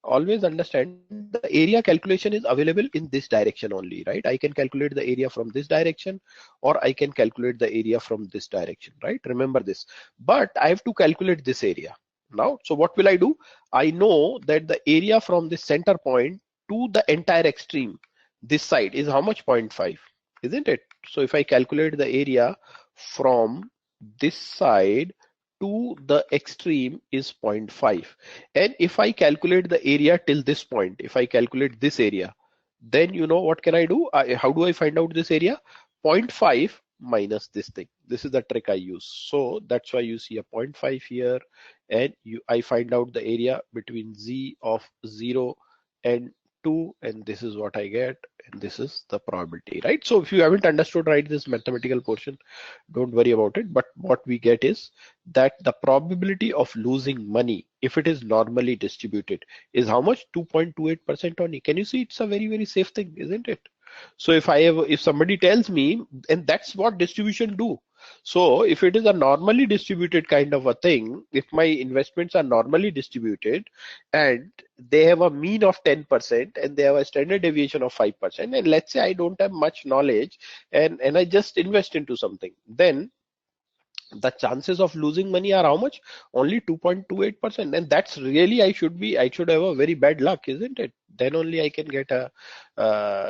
always understand the area calculation is available in this direction only, right? I can calculate the area from this direction, or I can calculate the area from this direction, right? Remember this. But I have to calculate this area now. So what will I do? I know that the area from the center point to the entire extreme, this side, is how much? 0.5, isn't it? So if I calculate the area from this side to the extreme is 0.5, and if I calculate the area till this point, if I calculate this area, then you know what can I do? How do I find out this area? 0.5 minus this thing. This is the trick I use. So that's why you see a 0.5 here, and I find out the area between z of 0 and 2, and this is what I get, and this is the probability, right? So if you haven't understood right this mathematical portion, don't worry about it. But what we get is that the probability of losing money, if it is normally distributed, is how much? 2.28% only. Can you see? It's a very, very safe thing, isn't it? So if somebody tells me, and that's what distribution do. So if it is a normally distributed kind of a thing, if my investments are normally distributed and they have a mean of 10% and they have a standard deviation of 5%, and let's say I don't have much knowledge and I just invest into something, then the chances of losing money are how much? Only 2.28%. And that's really, I should have a very bad luck, isn't it? Then only I can get a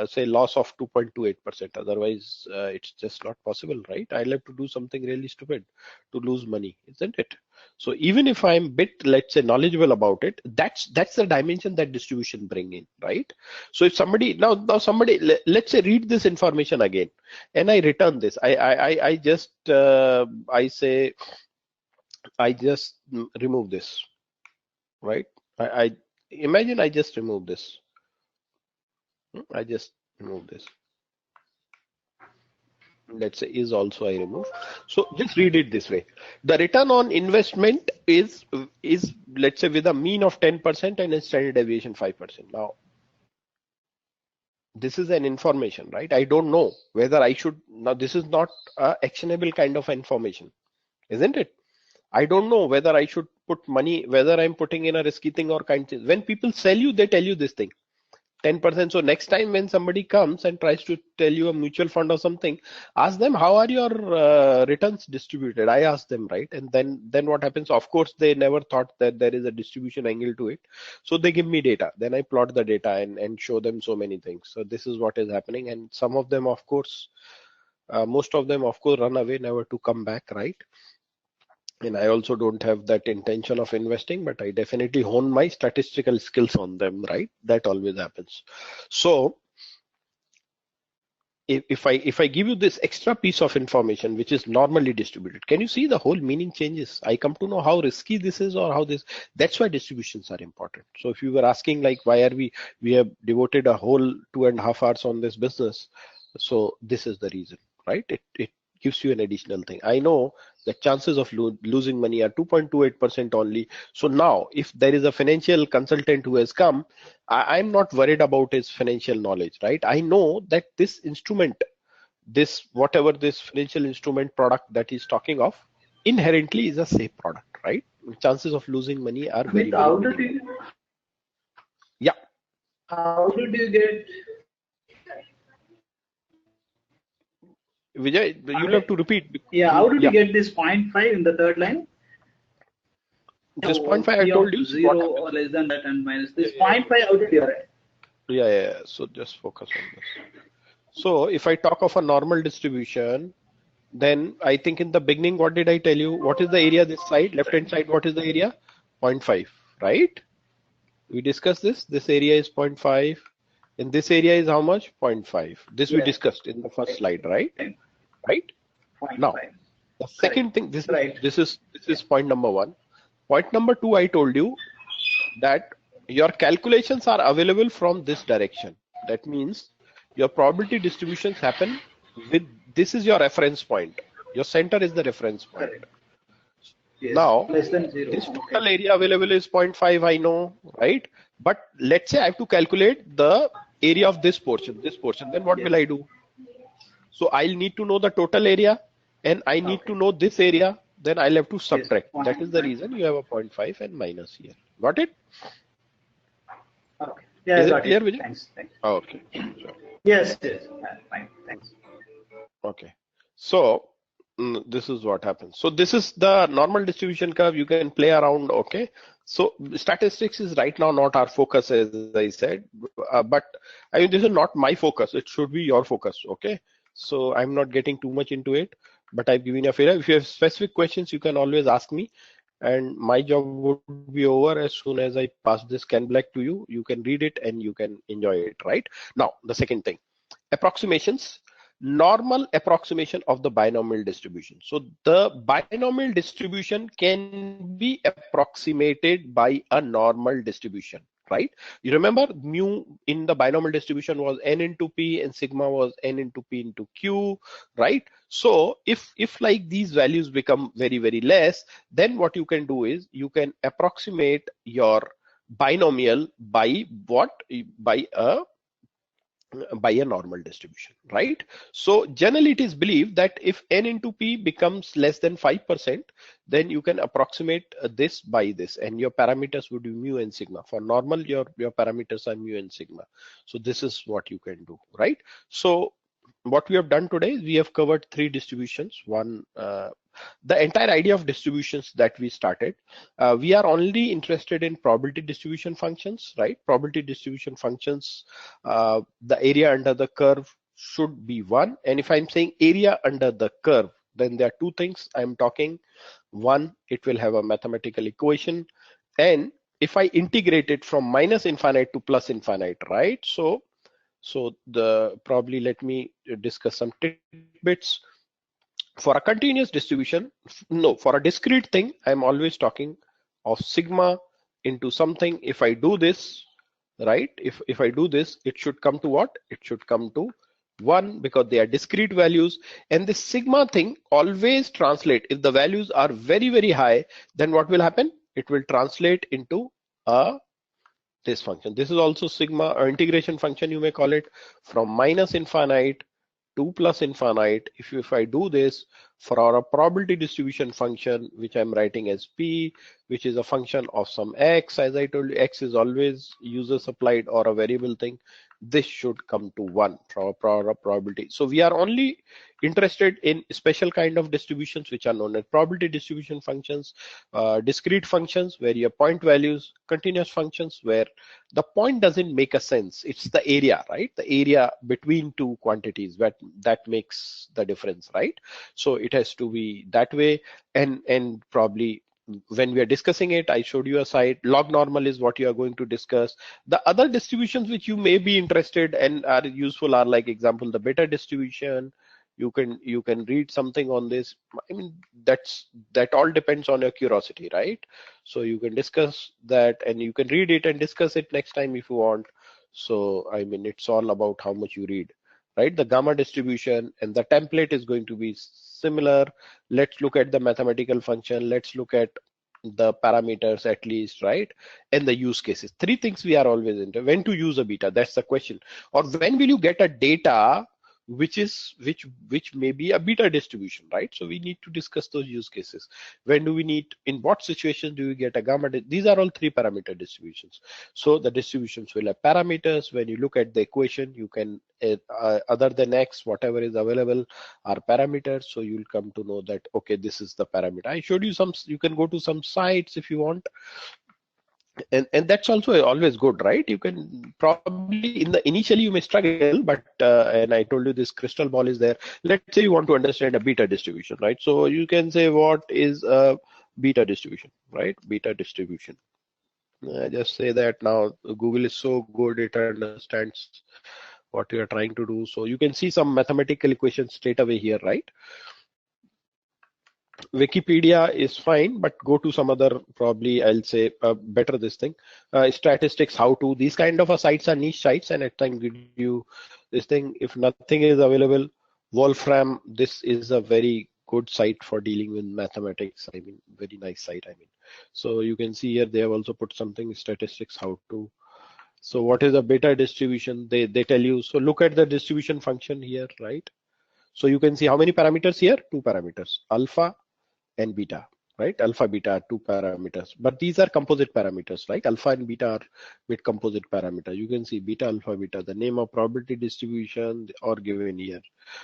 say loss of 2.28%. Otherwise it's just not possible, right? I'll have to do something really stupid to lose money, isn't it? So even if I'm bit, let's say, knowledgeable about it, that's the dimension that distribution bring in, right? So if somebody now somebody, let's say, read this information again, and I return this. I just I say I just remove this, right? I imagine I just remove this. I just remove this. Let's say is also I remove. So just read it this way. The return on investment is let's say with a mean of 10% and a standard deviation 5%. Now this is an information, right? I don't know whether I should, now this is not a actionable kind of information, isn't it? I don't know whether I should put money, whether I'm putting in a risky thing or kind thing. When people sell you, they tell you this thing, 10%. So next time when somebody comes and tries to tell you a mutual fund or something, ask them, how are your returns distributed? I ask them, right? And then what happens? Of course, they never thought that there is a distribution angle to it. So they give me data. Then I plot the data and show them so many things. So this is what is happening. And some of them, of course, most of them, of course, run away, never to come back, right? And I also don't have that intention of investing, but I definitely hone my statistical skills on them, right? That always happens. So if I give you this extra piece of information which is normally distributed, can you see the whole meaning changes? I come to know how risky this is, or how this, that's why distributions are important. So if you were asking like why are we have devoted a whole 2.5 hours on this business, so this is the reason, right? It gives you an additional thing. I know the chances of losing money are 2.28% only. So now if there is a financial consultant who has come, I'm not worried about his financial knowledge, right? I know that this instrument, this whatever this financial instrument product that he's talking of, inherently is a safe product, right? Chances of losing money are very, very minimal. Yeah. How did you get? Vijay, you'll have to repeat. Yeah, how did you get this 0.5 in the third line? This 0.5 I told you. 0 or less than that and minus this 0.5, how did you get? Yeah. So just focus on this. So if I talk of a normal distribution, then I think in the beginning, what did I tell you? What is the area this side, left hand side? What is the area? 0.5, right? We discussed this. This area is 0.5. And this area is how much? 0.5. This we discussed in the first slide, right? Right? 0.5. Now, the second thing, this is point number 1. Point number 2, I told you that your calculations are available from this direction. That means your probability distributions happen with, this is your reference point. Your center is the reference point. Yes, now, less than 0. This total area available is 0.5, I know, right? But let's say I have to calculate the area of this portion, then what will I do? So I'll need to know the total area and I need to know this area. Then I'll have to subtract. Yes, That is the reason you have a 0.5 and minus here. Got it? Okay. Yeah, Is I it got clear, it. Vijay? Thanks. Thanks. Okay. So, Yes, yes. Fine. Thanks. okay. So this is what happens. So this is the normal distribution curve. You can play around. Okay. So statistics is right now not our focus, as I said, but I mean, this is not my focus. It should be your focus. Okay. So I'm not getting too much into it, but I've given a fair. If you have specific questions, you can always ask me. And my job would be over as soon as I pass this can black to you. You can read it and you can enjoy it, right? Now, the second thing, approximations, normal approximation of the binomial distribution. So the binomial distribution can be approximated by a normal distribution, right? You remember mu in the binomial distribution was n into p and sigma was n into p into q, right? So if like these values become very less, then what you can do is you can approximate your binomial by what? By a normal distribution, right? So generally it is believed that if n into p becomes less than 5%, then you can approximate this by this, and your parameters would be mu and sigma. For normal, your parameters are mu and sigma. So this is what you can do, right? So what we have done today is we have covered three distributions. One, the entire idea of distributions that we started. We are only interested in probability distribution functions, right? Probability distribution functions, the area under the curve should be 1. And if I'm saying area under the curve, then there are two things I'm talking. One, it will have a mathematical equation. And if I integrate it from minus infinite to plus infinite, right? So the probably let me discuss some tidbits. For a continuous distribution, no, for a discrete thing, I'm always talking of sigma into something. If I do this, right, if I do this, it should come to what? It should come to 1 because they are discrete values. And this sigma thing always translate. If the values are very high, then what will happen? It will translate into a this function. This is also sigma or integration function, you may call it, from minus infinite to plus infinite. If I do this for our probability distribution function, which I'm writing as p, which is a function of some x, as I told you, x is always user supplied or a variable thing, this should come to 1 from a probability. So we are only interested in special kind of distributions which are known as probability distribution functions, discrete functions where you have point values, continuous functions where the point doesn't make a sense. It's the area, right? The area between two quantities that makes the difference, right? So it has to be that way. And probably when we are discussing it, I showed you a site. Log normal is what you are going to discuss. The other distributions which you may be interested and are useful are, like example, the beta distribution. You can read something on this. I mean, that all depends on your curiosity, right? So you can discuss that and you can read it and discuss it next time if you want. So I mean, it's all about how much you read, right? The gamma distribution and the template is going to be similar. Let's look at the mathematical function. Let's look at the parameters at least, right? And the use cases. Three things we are always into. When to use a beta, that's the question. Or when will you get a data which may be a beta distribution, right? So we need to discuss those use cases. When do we need, in what situations do we get a gamma? These are all three parameter distributions. So the distributions will have parameters. When you look at the equation, you can other than x, whatever is available are parameters. So you'll come to know that, okay, this is the parameter. I showed you some, you can go to some sites if you want. And that's also always good, right? You can probably in the initially you may struggle, but and I told you this crystal ball is there. Let's say you want to understand a beta distribution, right? So you can say what is a beta distribution, right? Beta distribution. Just say that now Google is so good, it understands what you are trying to do. So you can see some mathematical equations straight away here, right? Wikipedia is fine, but go to some other, probably I'll say better this thing. Statistics, how to, these kind of sites are niche sites and at times give you this thing. If nothing is available, Wolfram, this is a very good site for dealing with mathematics. I mean, very nice site. I mean, so you can see here they have also put something, statistics, how to. So what is a beta distribution? They tell you. So look at the distribution function here, right? So you can see how many parameters here? Two parameters, alpha and beta, right? Alpha, beta are two parameters, but these are composite parameters, right? Alpha and beta are with composite parameter. You can see beta, alpha, beta, the name of probability distribution or given here.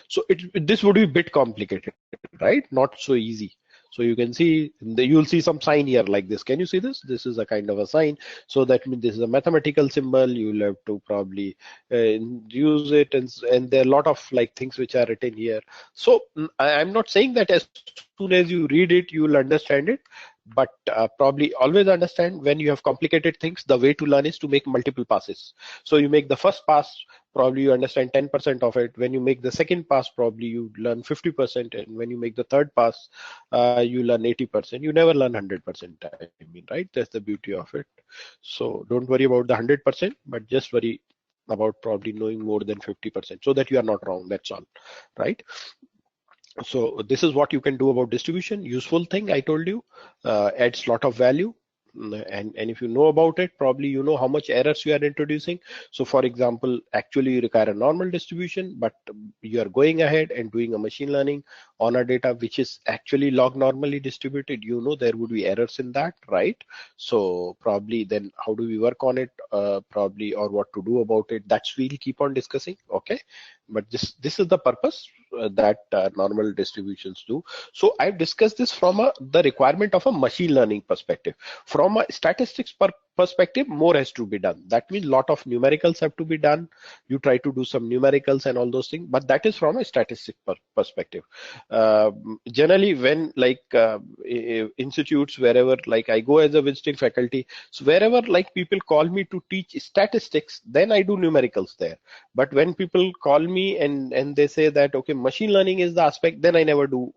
So this would be a bit complicated, right? Not so easy. So you can see, you'll see some sign here like this. Can you see this? This is a kind of a sign. So that means this is a mathematical symbol. You'll have to probably use it, and there are a lot of like things which are written here. So I'm not saying that as soon as you read it, you will understand it, but probably always understand when you have complicated things, the way to learn is to make multiple passes. So you make the first pass, probably you understand 10% of it. When you make the second pass, probably you learn 50%. And when you make the third pass, you learn 80%. You never learn 100%. I mean, right? That's the beauty of it. So don't worry about the 100%, but just worry about probably knowing more than 50% so that you are not wrong. That's all, right? So this is what you can do about distribution. Useful thing, I told you, adds lot of value. And if you know about it, probably you know how much errors you are introducing. So for example, actually you require a normal distribution, but you are going ahead and doing a machine learning on a data which is actually log normally distributed. You know there would be errors in that, right? So probably then how do we work on it, probably, or what to do about it, that's we'll keep on discussing. Okay, but this is the purpose that normal distributions do. So I've discussed this from the requirement of a machine learning perspective. From a statistics perspective, more has to be done. That means lot of numericals have to be done. You try to do some numericals and all those things, but that is from a statistic perspective. Generally, when like institutes, wherever like I go as a visiting faculty, so wherever like people call me to teach statistics, then I do numericals there. But when people call me and they say that okay, machine learning is the aspect, then I never do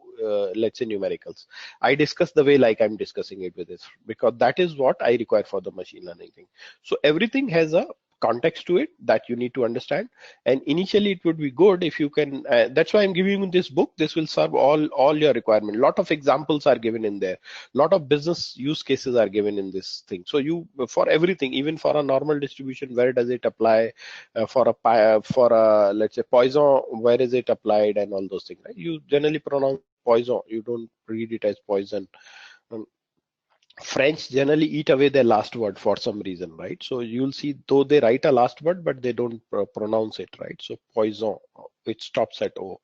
let's say numericals. I discuss the way like I'm discussing it with this, because that is what I require for the machine learning thing. So everything has a context to it that you need to understand, and initially it would be good if you can, that's why I'm giving you this book. This will serve all your requirement. Lot of examples are given in there, lot of business use cases are given in this thing. So you, for everything, even for a normal distribution, where does it apply, for a let's say Poisson, where is it applied, and all those things, right? You generally pronounce Poisson, you don't read it as poison. Um, French generally eat away their last word for some reason, right? So you'll see, though they write a last word, but they don't pronounce it, right? So poison, it stops at O.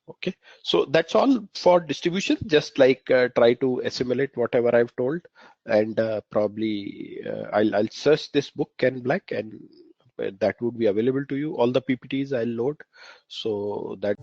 Okay, so that's all for distribution. Just like try to assimilate whatever I've told, and probably I'll search this book Ken Black, and that would be available to you. All the PPTs I'll load, so that